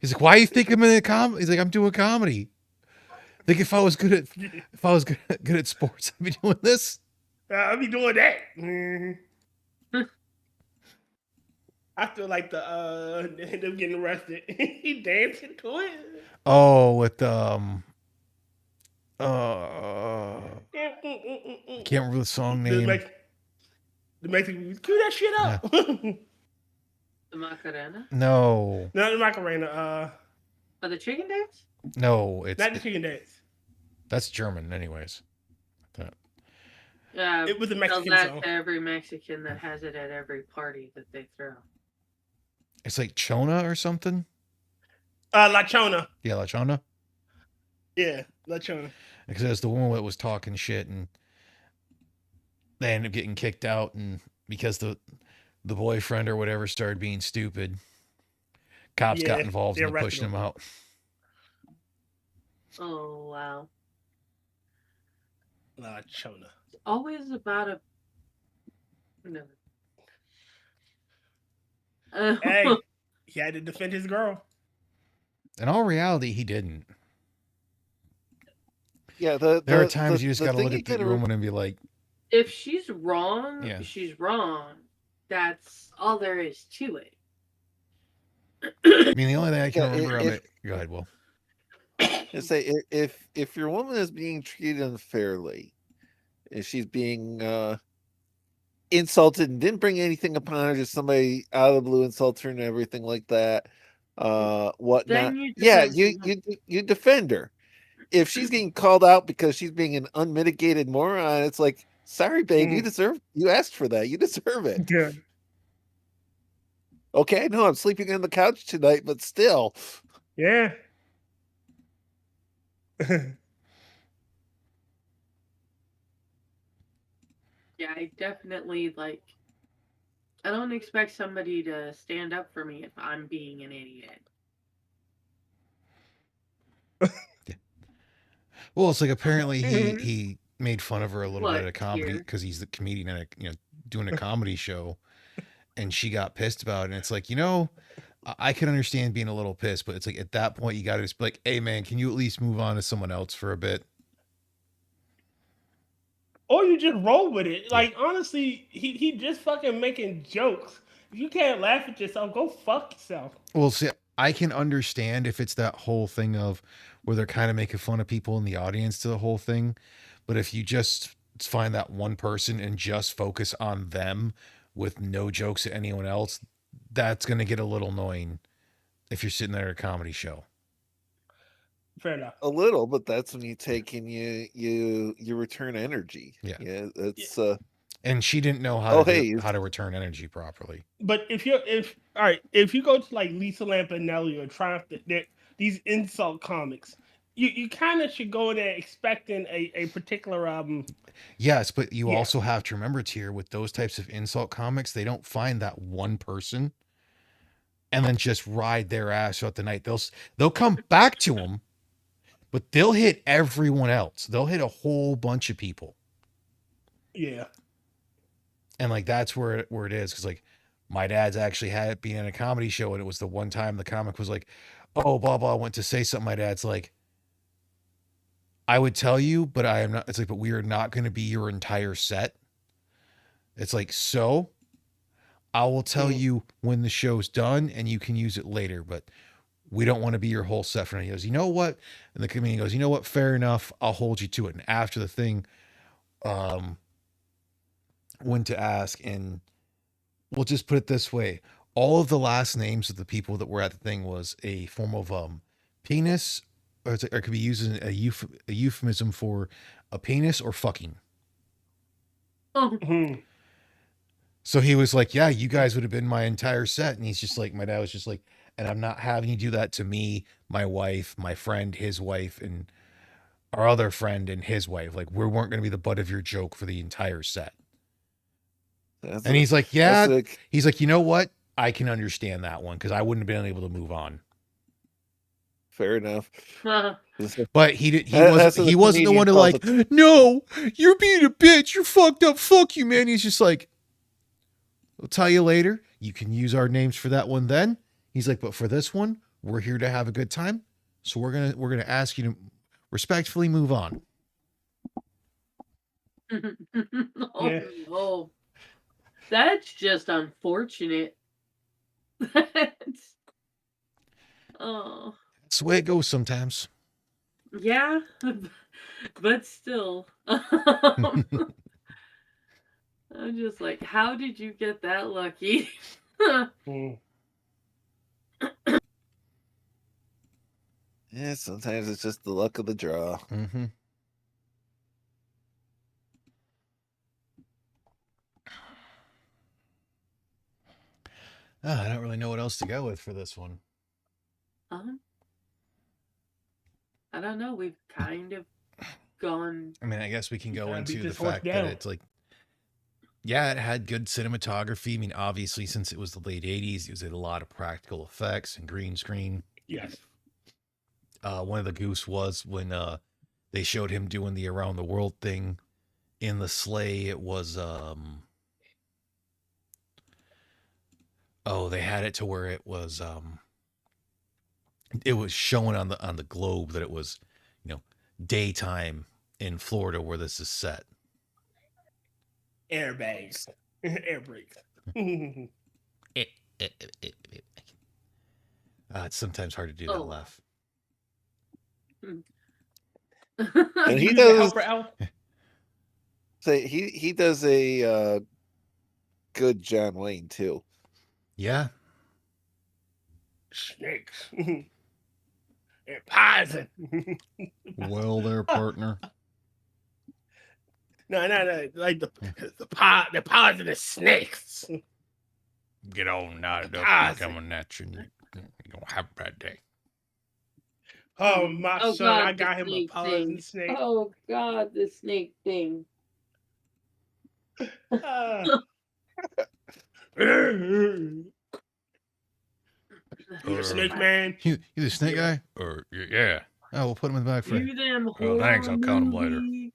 He's like, why do you think I'm in a comedy? He's like, I'm doing comedy. Think if I was good at sports, I'd be doing this. I'll be doing that. I feel like them getting arrested. He dancing to it. Oh, with can't remember the song name. The Mexican, cue that shit up. The Macarena? No, Not the Macarena. Oh, the chicken dance? no, it's Not the chicken dance. that's German, anyways. Yeah, It was a tell Mexican that song. to every Mexican that has it at every party that they throw. It's like Chona or something. La Chona. Yeah, La Chona. Yeah, La Chona. Because it was the woman that was talking shit, and they ended up getting kicked out, and because the boyfriend or whatever started being stupid, cops got Yeah, involved they and arrested pushing him him. out. Oh, wow. La Chona. It's always about a. No. Hey, he had to defend his girl. In all reality, he didn't. Yeah, There are times you just the got to thing look you at the gotta woman and be like, If she's wrong, Yeah. she's wrong. That's all there is to it. I mean, the only thing I can Yeah, remember of if- it. Go ahead, Will. say if your woman is being treated unfairly, if she's being insulted and didn't bring anything upon her, just somebody out of the blue insults her and everything like that, whatnot. Then you Yeah, defend you defend her. If she's getting called out because she's being an unmitigated moron, it's like, sorry, babe, you asked for that. You deserve it. Yeah. Okay, I know I'm sleeping on the couch tonight, but still. Yeah. Yeah, I definitely I don't expect somebody to stand up for me if I'm being an idiot. Well, it's like apparently he made fun of her a little bit at a What, comedy here? because he's the comedian at doing a comedy show, and she got pissed about it. And it's like, I can understand being a little pissed, but it's like at that point you got to just be like, hey man, can you at least move on to someone else for a bit? Or you just roll with it. Like, honestly, he just fucking making jokes. If you can't laugh at yourself, go fuck yourself. Well, see, I can understand if it's that whole thing of where they're kind of making fun of people in the audience to the whole thing. But if you just find that one person and just focus on them with no jokes at anyone else, that's going to get a little annoying if you're sitting there at a comedy show. Fair enough. A little, but that's when you take and you return energy. Yeah. That's And she didn't know how to return energy properly. But if you go to like Lisa Lampanelli or Triumph, these insult comics, you kind of should go there expecting a particular Yes, but you Yeah. also have to remember, Tier, with those types of insult comics, they don't find that one person and then just ride their ass throughout the night. They'll come back to them, but they'll hit everyone else. They'll hit a whole bunch of people. Yeah. And like that's where it is, because like my dad's actually had it being in a comedy show, and it was the one time the comic was like, oh, blah blah, went to say something. My dad's like, I would tell you, but I am not. It's like, but we are not going to be your entire set. It's like, so I will tell you when the show's done, and you can use it later, but we don't want to be your whole set for now. He goes, you know what? And the comedian goes, you know what? Fair enough. I'll hold you to it. And after the thing, when to ask, and we'll just put it this way: all of the last names of the people that were at the thing was a form of penis, or it could be used as a euphemism for a penis or fucking. Oh, Mhm. So he was like, "Yeah, you guys would have been my entire set," and he's just like, my dad was just like, "And I'm not having you do that to me, my wife, my friend, his wife, and our other friend and his wife. Like, we weren't going to be the butt of your joke for the entire set." That's And a, he's like, that's "Yeah." a, He's like, "You know what? I can understand that one because I wouldn't have been able to move on." fair enough. But he did. That's what He the wasn't the one comedian to calls like, it. "No, you're being a bitch. You're fucked up. Fuck you, man." He's just like, "I'll tell you later. You can use our names for that one then." He's like, "But for this one, we're here to have a good time. So we're gonna ask you to respectfully move on." oh Yeah. no. That's just unfortunate. That's oh That's the way it goes sometimes. yeah, but still. I'm just like, how did you get that lucky? Mhm. Yeah, sometimes it's just the luck of the draw. Mm-hmm. I don't really know what else to go with for this one. um, I don't know. We've kind of gone. I mean, I guess we can go Gotta beat into the this horse fact that down. it's like, yeah, it had good cinematography. I mean, obviously, since it was the late 80s, it was a lot of practical effects and green screen. Yes. One of the goose was when they showed him doing the around the world thing in the sleigh. It was oh, they had it to where it was showing on the globe that it was, daytime in Florida where this is set. Airbags. Air brakes. It, it's sometimes hard to do that Oh. laugh. And he You does helper out. say he does a good John Wayne too. Yeah. Snakes. They're poison. Well, there, partner. No, like the poisonous snakes. Get on out of the Poison. coming at you. You don't have a bad day. Oh my Oh son, I God, got the him a snake poison thing. snake. Oh God, the snake thing. You Or- a snake man? You the snake guy? Or yeah. Oh, we'll put him in the back for You them Oh, horror thanks, I'll count 'em later. movies.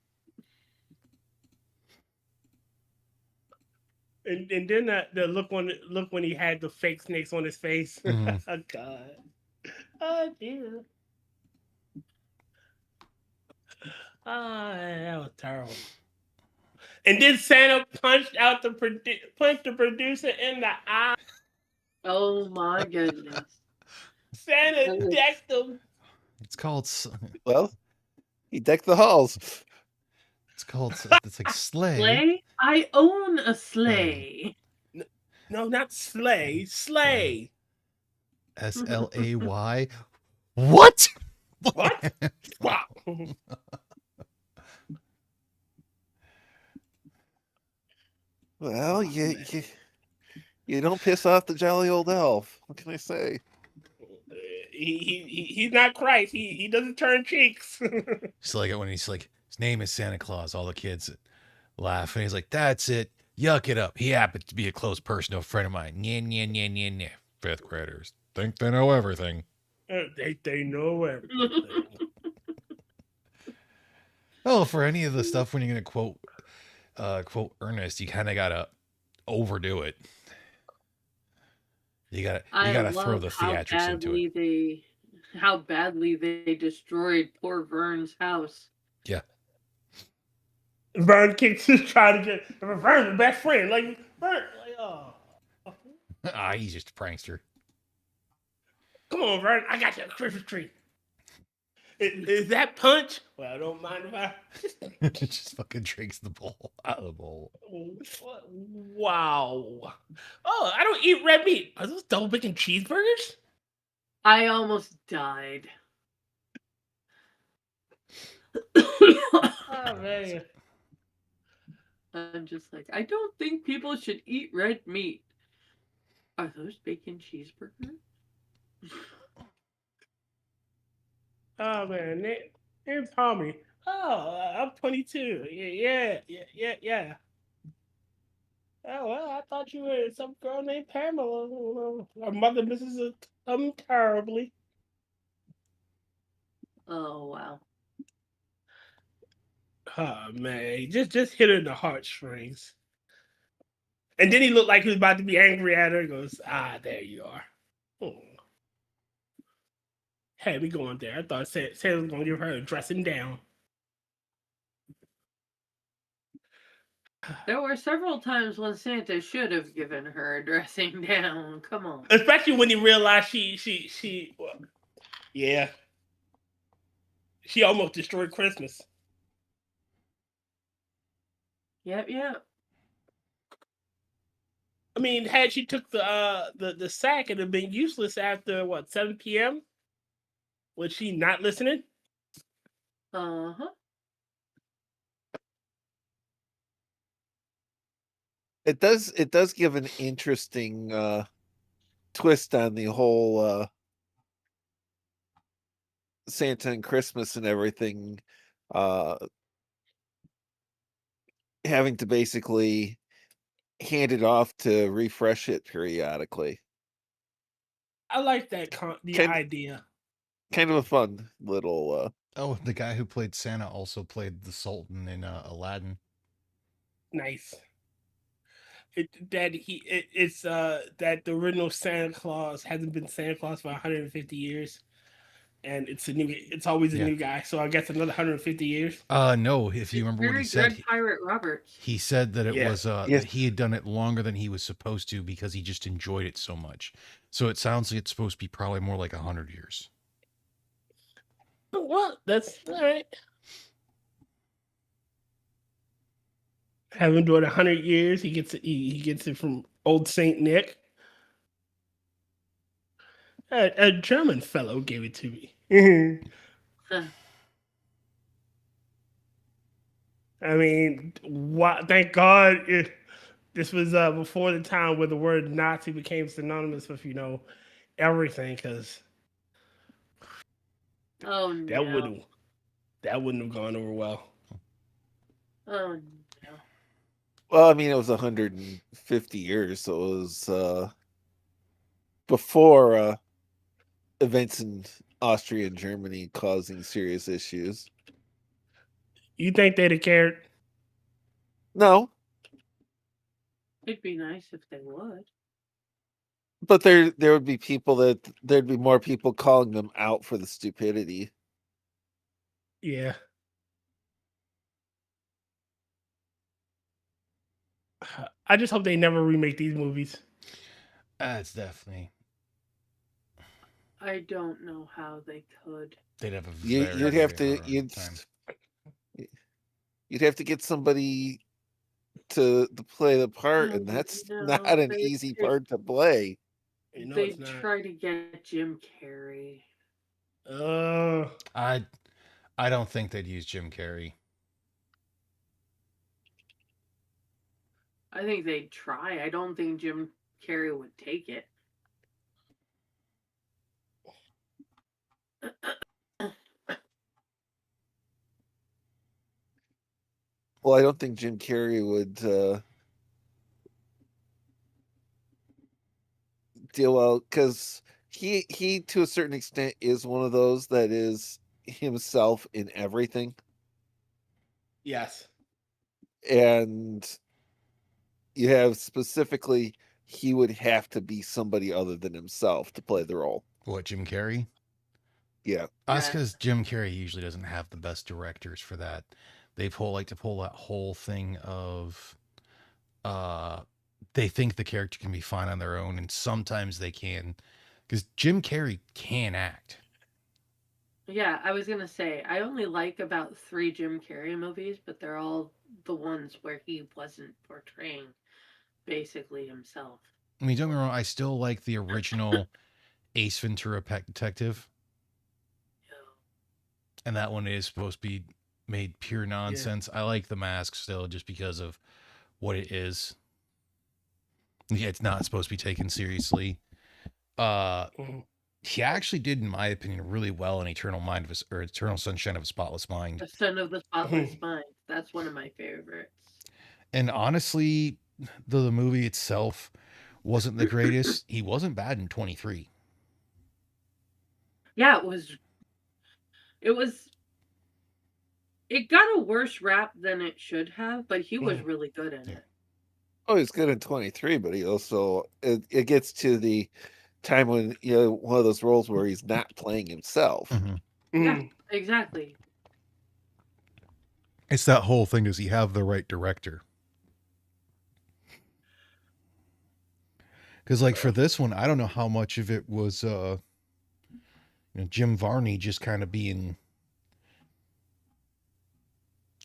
And then the look when he had the fake snakes on his face. Mhm. Oh God. Oh dear. That was terrible. And then Santa punched the producer in the eye. Oh my goodness. Santa Oh. decked him. It's called Well, he decked the halls. it's like sleigh. Sleigh? I own a sleigh. No, not slay. Slay. SLAY. What? What? Wow. Well, you don't piss off the jolly old elf. What can I say? He's not Christ. He doesn't turn cheeks. Just like it when he's like, his name is Santa Claus. All the kids laugh, and he's like, "That's it. Yuck it up. He happened to be a close personal friend of mine." Yeah, yeah, yeah, yeah, yeah. Fifth graders think they know everything. They know everything. Oh, for any of the stuff when you're gonna quote Ernest, you kind of gotta overdo it. You gotta throw love the how theatrics into it. how badly they destroyed poor Vern's house. Yeah. Vern kicks trying to get Vern's the best friend. Like Vern, oh. He's just a prankster. Come on, Vern. I got you a Christmas tree. Is that punch? Well, I don't mind if I. Just fucking drinks the bowl out of the bowl. Wow. Oh, I don't eat red meat. Are those double bacon cheeseburgers? I almost died. Oh man. I'm just like, I don't think people should eat red meat. Are those bacon cheeseburgers? Oh man. They empower me. Oh, I'm 22. Yeah. Oh well, I thought you were some girl named Pamela. Our mother misses terribly. Oh wow. Oh man, just hit her in the heartstrings. And then he looked like he was about to be angry at her. He goes, there you are. Oh. Had me going there. I thought Santa was gonna give her a dressing down. There were several times when Santa should have given her a dressing down. Come on. Especially when he realized she well, yeah. She almost destroyed Christmas. Yep. I mean, had she took the sack, it'd have been useless after what 7 p.m. Was she not listening? Uh-huh. It does give an interesting twist on the whole Santa and Christmas and everything, uh having to basically hand it off to refresh it periodically. I like that the Kind idea. kind of a fun little Oh, the guy who played Santa also played the Sultan in Aladdin. Nice. It's that the original Santa Claus hasn't been Santa Claus for 150 years, and it's always a Yeah. new guy. So I guess another 150 years. No, if you remember what Very he said, good, Pirate Roberts. he said that it Yeah. was Yes. that he had done it longer than he was supposed to because he just enjoyed it so much. So it sounds like it's supposed to be probably more like 100 years. Well, that's all right. Having doing 100 years, he gets it from old Saint Nick. A German fellow gave it to me. Huh. I mean, thank God this was before the time where the word Nazi became synonymous with everything, because Oh that no. wouldn't have gone over well. Oh no. well, I mean, it was 150 years, so it was before events in Austria and Germany causing serious issues. You think they'd have cared? No, It'd be nice if they would. but there would be there'd be more people calling them out for the stupidity. Yeah. I just hope they never remake these movies. That's definitely. I don't know how they could. They'd have a You, very, you'd have very to hard time. you'd have to get somebody to play the part, and Oh, that's no, not an they- easy they- part to play. They They try to get Jim Carrey. I don't think they'd use Jim Carrey. I think they'd try. I don't think Jim Carrey would take it. Well, I don't think Jim Carrey would deal well, because he to a certain extent is one of those that is himself in everything, Yes. and you have specifically he would have to be somebody other than himself to play the role. What, Jim Carrey? Yeah. That's Yeah. because Jim Carrey usually doesn't have the best directors for that. They like to pull that whole thing of they think the character can be fine on their own, and sometimes they can. Because Jim Carrey can act. Yeah, I was gonna say I only like about 3 Jim Carrey movies, but they're all the ones where he wasn't portraying basically himself. I mean, don't get me wrong, I still like the original Ace Ventura Pet Detective, and that one is supposed to be made pure nonsense. I like The Mask still just because of what it is. Yeah, it's not supposed to be taken seriously. Mhm. He actually did, in my opinion, really well in Eternal Sunshine of a Spotless Mind. The Son of the Spotless Mind. That's one of my favorites. And honestly, though the movie itself wasn't the greatest, he wasn't bad in 23. Yeah, it was it got a worse rap than it should have, but he was really good in it. Oh, he's good in 23, but he also it gets to the time when one of those roles where he's not playing himself. Yeah, exactly. It's that whole thing, does he have the right director? Because like for this one, I don't know how much of it was Jim Varney just kind of being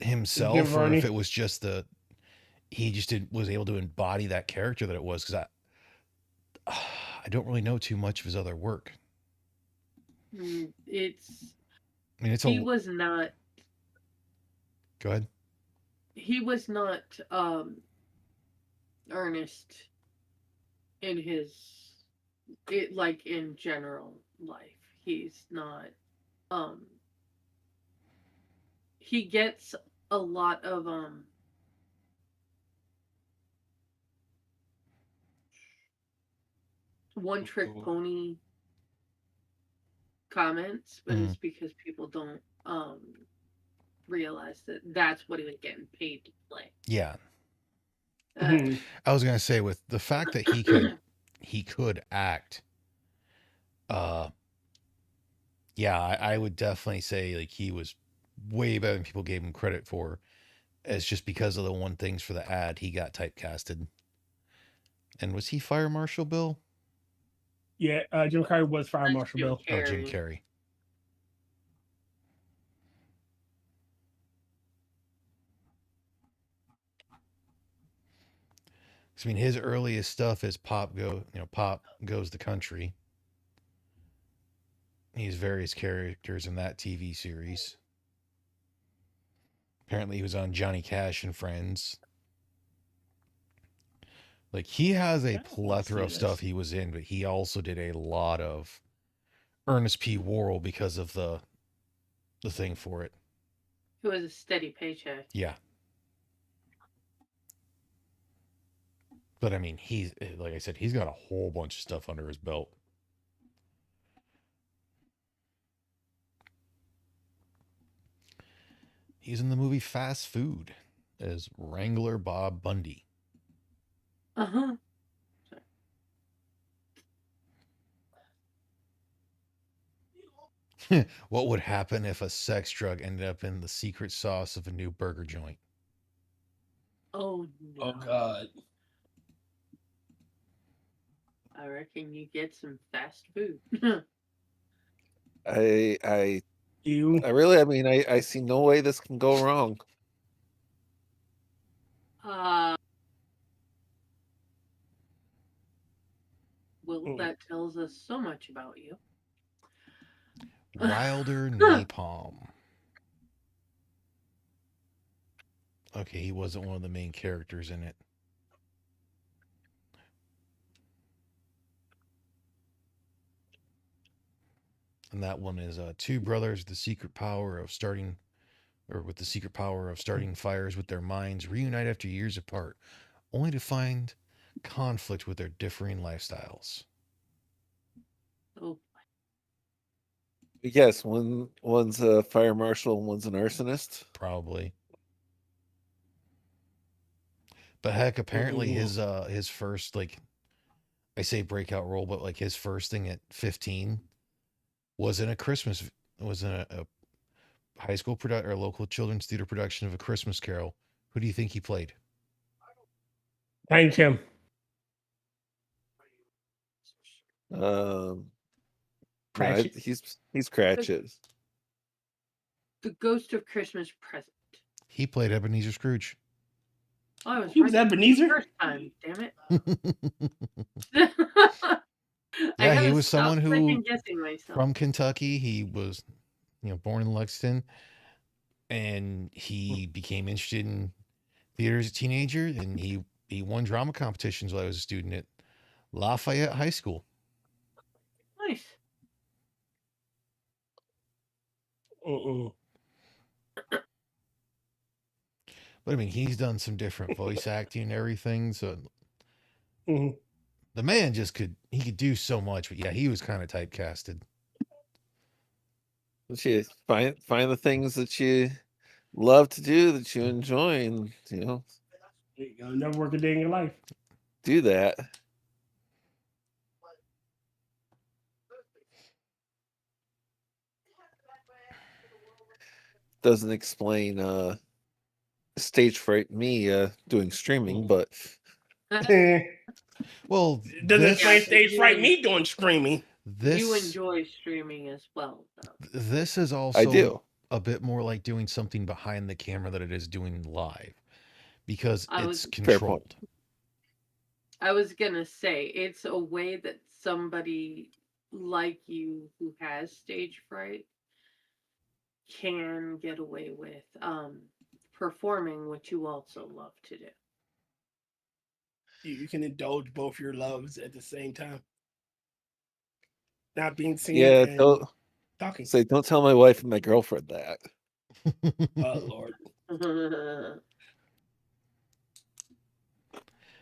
himself, or if it was just he just was able to embody that character that it was. Because I don't really know too much of his other work. It's I mean, he was not. Go ahead. He was not Ernest in like in general life. He's not he gets a lot of one trick pony comments, but it's because people don't realize that that's what he was getting paid to play. Yeah. I was gonna say, with the fact that he could act, yeah, I would definitely say like he was way better than people gave him credit for. It's just because of the one things for the ad he got typecasted. And was he Fire Marshal Bill? Yeah, Jim Carrey was Fire Marshal Bill. Oh, Jim Carrey. I mean, his earliest stuff is Pop Goes the Country. He's various characters in that TV series. Apparently, he was on Johnny Cash and Friends. Like, he has a plethora of stuff he was in, but he also did a lot of Ernest P. Worrell because of the thing for it. It was a steady paycheck. Yeah. But I mean, like I said, he's got a whole bunch of stuff under his belt. He's in the movie Fast Food as Wrangler Bob Bundy. Uh-huh. What would happen if a sex drug ended up in the secret sauce of a new burger joint? Oh no. Oh God. I reckon you get some fast food. I You. really, I mean, I see no way this can go wrong. Well, that tells us so much about you. Wilder Napalm. Okay, he wasn't one of the main characters in it. And that one is two brothers with the secret power of starting fires with their minds, reunite after years apart, only to find conflict with their differing lifestyles. Oh. Yes, one's a fire marshal and one's an arsonist. Probably. But heck, apparently his first, like, I say breakout role, but like his first thing at 15 was in a high school or local children's theater production of A Christmas Carol. Who do you think he played? Tiny Tim. No, Cratchit. he's Cratchit. The Ghost of Christmas Present. He played Ebenezer Scrooge. Oh, I was He was right Ebenezer? first time. Damn it. I Yeah, he gotta was stop someone who second guessing myself. from Kentucky. He was, born in Lexington, and he became interested in theater as a teenager, and he won drama competitions while I was a student at Lafayette High School. Nice. But I mean, he's done some different voice acting and everything. So Mhm. the man he could do so much. But yeah, he was kind of typecasted. But you find the things that you love to do, that you enjoy, and There you go. Never work a day in your life. do that. Doesn't explain stage fright me doing streaming, but Well, Doesn't this explain but stage you fright en- me doing streaming. You this enjoy streaming as well, though. this is I also do. a bit more like doing something behind the camera than it is doing live, because I it's was Fair point. controlled. I was gonna say it's a way that somebody like you who has stage fright can get away with performing what you also love to do. You can indulge both your loves at the same time. Not being seen Yeah, and talking. don't tell my wife and my girlfriend that. Oh Lord.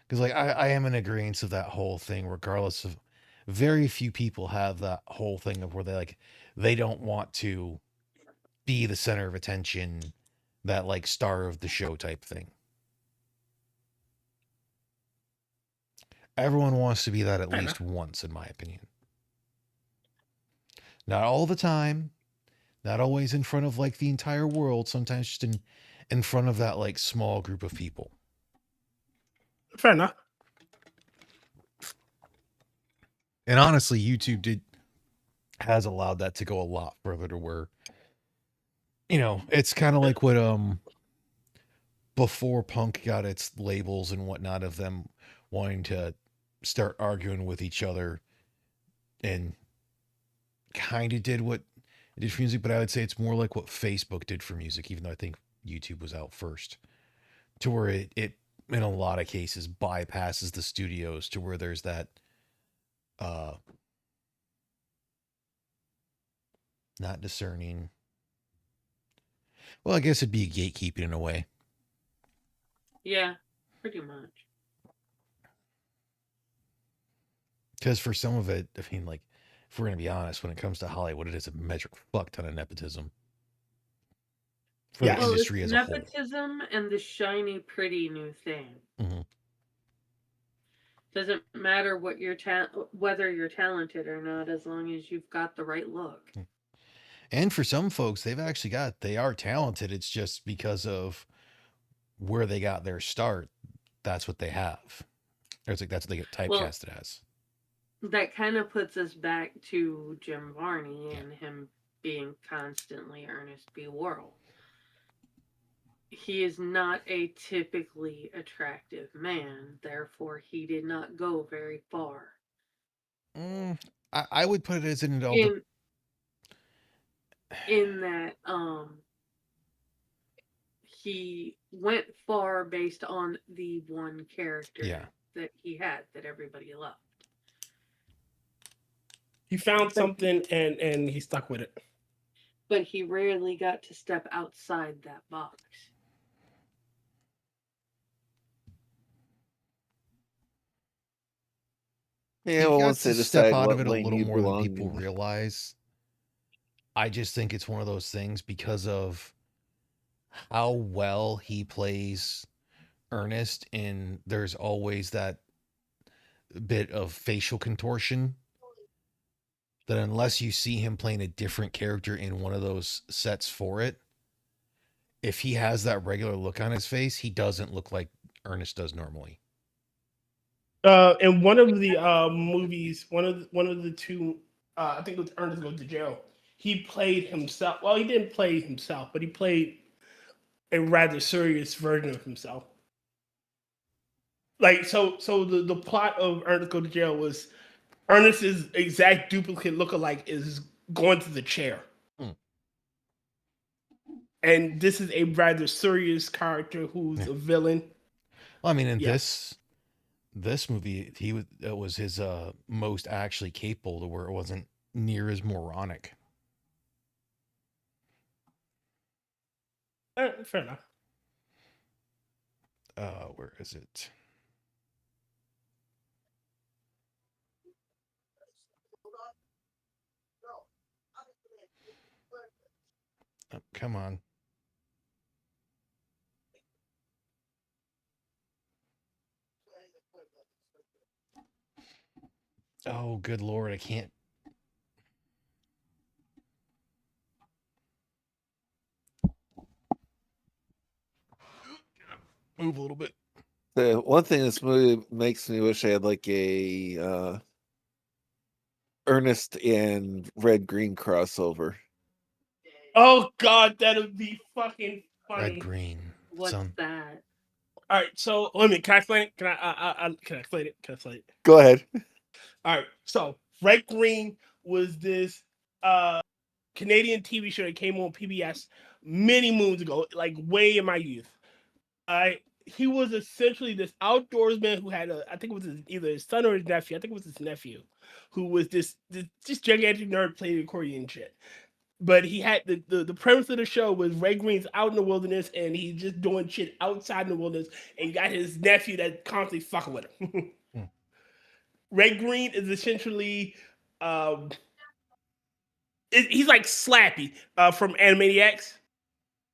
Because like I am in agreement of that whole thing, regardless of very few people have that whole thing of where they don't want to be the center of attention, that like star of the show type thing. Everyone wants to be that at Fair least enough. once, in my opinion. Not all the time, not always in front of like the entire world, sometimes just in front of that like small group of people. Fair enough. And honestly, YouTube has allowed that to go a lot further, to where it's kind of like what before punk got its labels and whatnot of them wanting to start arguing with each other, and kind of did what it did for music, but I would say it's more like what Facebook did for music, even though I think YouTube was out first, to where it in a lot of cases bypasses the studios, to where there's that not discerning. Well, I guess it'd be gatekeeping in a way. Yeah, pretty much. Because for some of it, I mean, like, if we're going to be honest, when it comes to Hollywood, it is a metric fuck ton of nepotism for the Yes. Well, it's industry as a whole. nepotism and the shiny, pretty new thing. Mhm. Doesn't matter what whether you're talented or not, as long as you've got the right look. And for some folks, they are talented. It's just because of where they got their start. That's what they have. Or it's like that's what they get typecasted as. That kind of puts us back to Jim Varney Yeah. and him being constantly Ernest B. Worrell. He is not a typically attractive man, therefore he did not go very far. I would put it as in all in that he went far based on the one character that he had that everybody loved. He found something and he stuck with it. But he rarely got to step outside that box. Yeah, he well, got once they to step decide out what of it a lane little you more than belong people in. realize. I just think it's one of those things because of how well he plays Ernest, and there's always that bit of facial contortion that unless you see him playing a different character in one of those sets for it, if he has that regular look on his face, he doesn't look like Ernest does normally. In one of the movies, one of the two, I think it was Ernest Goes to Jail. he played himself. Well, he didn't play himself, but he played a rather serious version of himself. Like so the plot of Ernest Go to Jail was Ernest's exact duplicate lookalike is going to the chair. Mm. And this is a rather serious character who's a villain. Well, I mean, in Yeah. this movie, it was his most actually capable to where it wasn't near as moronic. Fair enough. Where is it? Oh, come on. Oh, good Lord, I can't. Move a little bit. The one thing this movie makes me wish I had like a Ernest and Red Green crossover. Oh God, that'd be fucking funny. Red green. What's that? All right, so let me. Can I explain it? Can can I explain it? Can I explain it? Go ahead. All right, so Red Green was this Canadian TV show that came on PBS many moons ago, like way in my youth. He was essentially this outdoorsman who had I think it was either his son or his nephew. I think it was his nephew, who was this just gigantic nerd playing accordion shit. But he had the premise of the show was Red Green's out in the wilderness and he's just doing shit outside in the wilderness, and you got his nephew that constantly fucking with him. Red Green is essentially he's like Slappy from Animaniacs,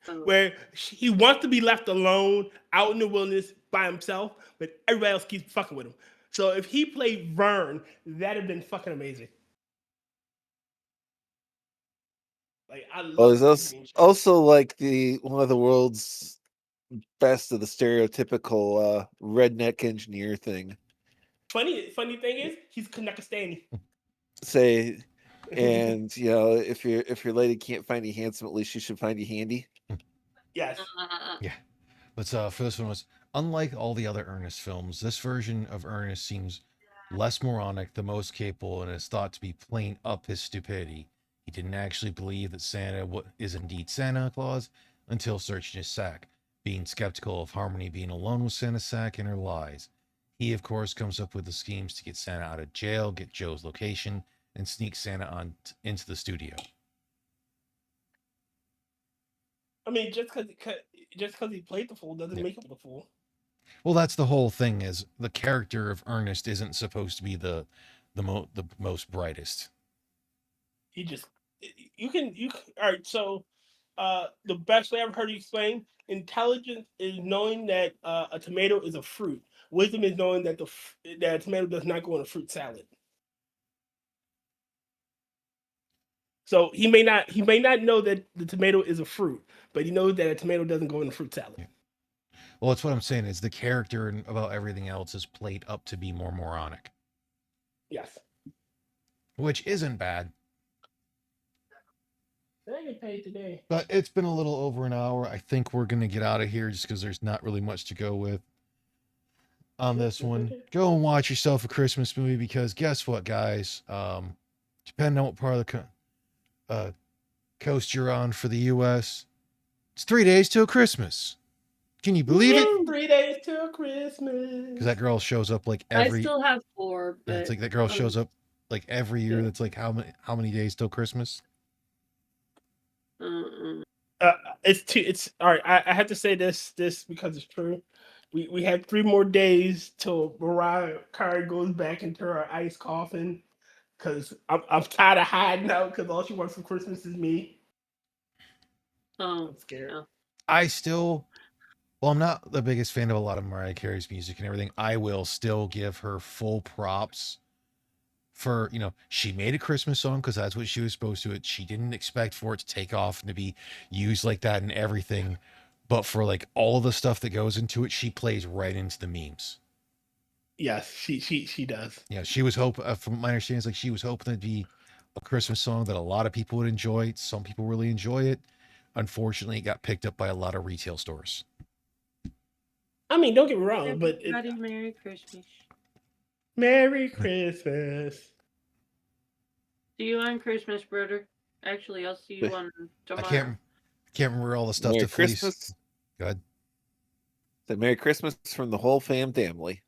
Oh, where he wants to be left alone out in the wilderness by himself, but everybody else keeps fucking with him. So if he played Vern, that'd have been fucking amazing. Like I Well, love there's also like the one of the world's best of the stereotypical redneck engineer thing. funny thing is he's Kanakastani. Say, and you know, if your lady can't find you handsome, at least she should find you handy. Yes. Yeah. But for this one was unlike all the other Ernest films, this version of Ernest seems less moronic, the most capable, and is thought to be playing up his stupidity. He didn't actually believe that Santa is indeed Santa Claus until searching his sack, being skeptical of Harmony being alone with Santa's sack and her lies. He, of course, comes up with the schemes to get Santa out of jail, get Joe's location, and sneak Santa into the studio. I mean, just because he played the fool doesn't make him the fool. Well, that's the whole thing. Is the character of Ernest isn't supposed to be the most brightest. He just you can all right. So the best way I've heard you explain intelligence is knowing that a tomato is a fruit. Wisdom is knowing that that a tomato does not go in a fruit salad. So he may not know that the tomato is a fruit, but he knows that a tomato doesn't go in a fruit salad. Yeah. Well, that's what I'm saying is the character and about everything else is played up to be more moronic. Yes. Which isn't bad. I get paid today. But it's been a little over an hour. I think we're going to get out of here just because there's not really much to go with on this one. Go and watch yourself a Christmas movie because guess what, guys? Depending on what part of the coast you're on for the U.S., it's 3 days till Christmas. Can you believe it? 3 days till Christmas. Because that girl shows up like every. I still have 4, but It's like that girl shows up like every year. That's like how many days till Christmas? It's all right. I have to say this because it's true. We have 3 more days till Mariah Carey goes back into her ice coffin. Because I'm tired of hiding out because all she wants for Christmas is me. Oh, I'm scared. yeah. I'm not the biggest fan of a lot of Mariah Carey's music and everything. I will still give her full props for, she made a Christmas song because that's what she was supposed to. She didn't expect for it to take off and to be used like that and everything. But for like all the stuff that goes into it, she plays right into the memes. Yes, she does. Yeah, she was hoping, from my understanding, it's like she was hoping it'd be a Christmas song that a lot of people would enjoy. Some people really enjoy it. Unfortunately, it got picked up by a lot of retail stores. I mean, don't get me wrong, but Everybody, Merry Christmas. Merry Christmas. See you on Christmas, brother. Actually, I'll see you on I tomorrow. can't remember all the stuff Merry to Felice. Christmas. Go ahead. The Merry Christmas from the whole family.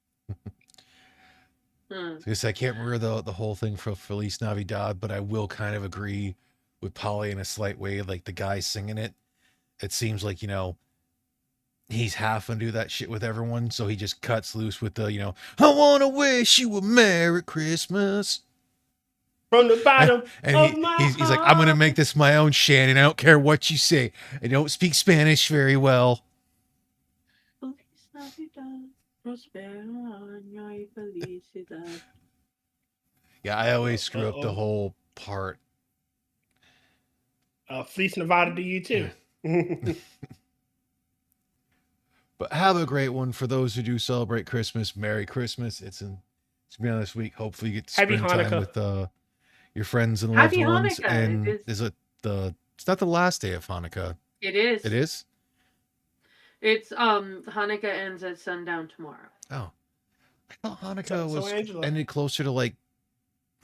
Because I can't remember the whole thing for Feliz Navidad, but I will kind of agree with Polly in a slight way. Like the guy singing it, it seems like, he's having to do that shit with everyone. So he just cuts loose with the, I want to wish you a Merry Christmas. From the bottom And of my he's like, I'm going to make this my own, Shannon. I don't care what you say. I don't speak Spanish very well. Yeah, I always screw up the whole part. Fleece Nevada to you too. But have a great one. For those who do celebrate Christmas, Merry Christmas. It's been this week. Hopefully you get to Happy spend time Hanukkah. with your friends and Happy loved ones. Hanukkah. And It is it it's not the last day of Hanukkah. It is. It is? It's Hanukkah ends at sundown tomorrow. Oh. I thought Hanukkah So Angela. ended closer to like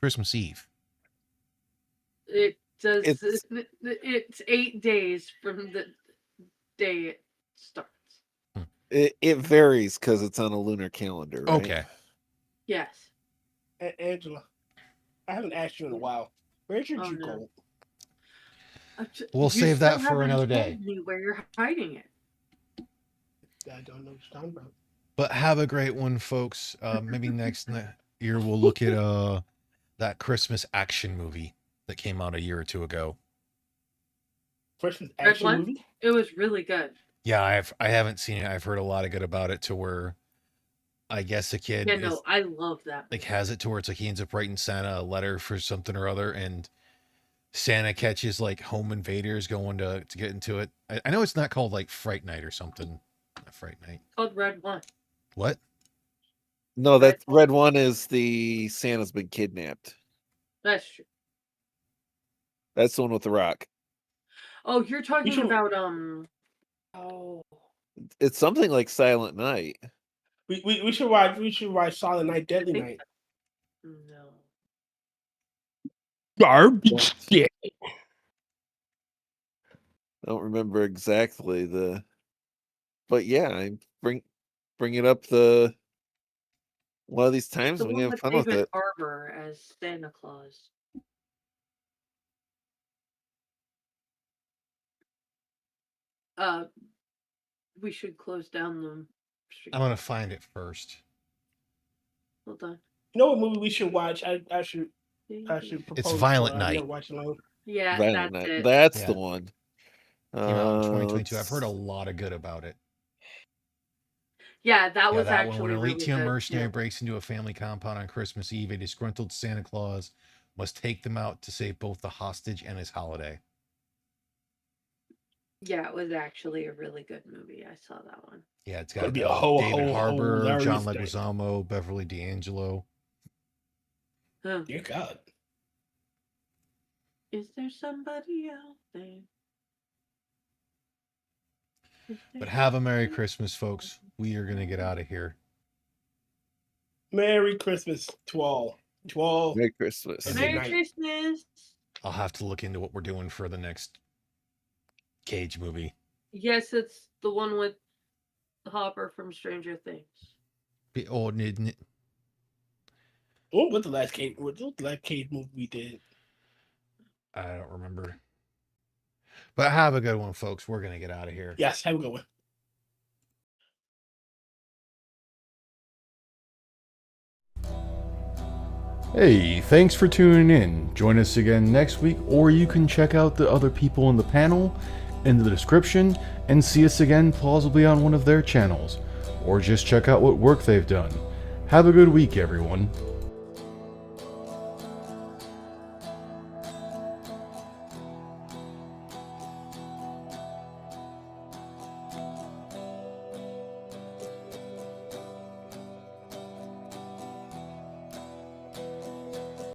Christmas Eve. It does. It's- It's 8 days from the day it starts. It varies because it's on a lunar calendar. Right? Okay. Yes. Angela, I haven't asked you in a while. Where did Oh, you no. go? We'll You save still that for haven't another told day. me where you're hiding it. I don't know what you're talking about. But have a great one, folks. Maybe next year we'll look at that Christmas action movie that came out a year or two ago. Christmas Red action one? movie? It was really good. Yeah, I haven't seen it. I've heard a lot of good about it, to where I guess a kid Yeah, no, I love that. like has it to where it's like he ends up writing Santa a letter for something or other, and Santa catches like home invaders going to get into it. I know it's not called like Fright Night or something. Not Fright Night. It's called Red One. What? No, that red one is the Santa's been kidnapped. That's true. That's the one with the rock. Oh, you're talking should- about Oh, It's something like Silent Night. We should watch Silent Night, Deadly think Night. no. Garbage. Yeah. I don't remember exactly but yeah, I bring it up one of these times The we one can have with fun with David it. Harbour as Santa Claus. We should close down the stream. I'm gonna find it first. Hold on. You know what movie we should watch? I should propose. Violent to, I never Night. watched it alone. Yeah, Violent that's Night. it. That's Yeah. the one. Came out in 2022. let's- I've heard a lot of good about it. Yeah, that Yeah, was that actually one. When an elite really team good. mercenary breaks into a family compound on Christmas Eve, a disgruntled Santa Claus must take them out to save both the hostage and his holiday. Yeah, it was actually a really good movie. I saw that one. Yeah, it's Could got be a whole David Harbour, hilarious John thing. Leguizamo, Beverly D'Angelo. Huh. Dear God. Is there somebody out there? Is there But have a Merry somebody Christmas, folks. We are going to get out of here. Merry Christmas to all. To all. Merry Christmas. Okay. Merry night. Christmas. I'll have to look into what we're doing for the next Cage movie. Yes, it's the one with Hopper from Stranger Things. Oh, What's the last Cage movie we did? I don't remember. But have a good one, folks. We're going to get out of here. Yes, have a good one. Hey, thanks for tuning in. Join us again next week, or you can check out the other people in the panel in the description and see us again plausibly on one of their channels, or just check out what work they've done. Have a good week, everyone.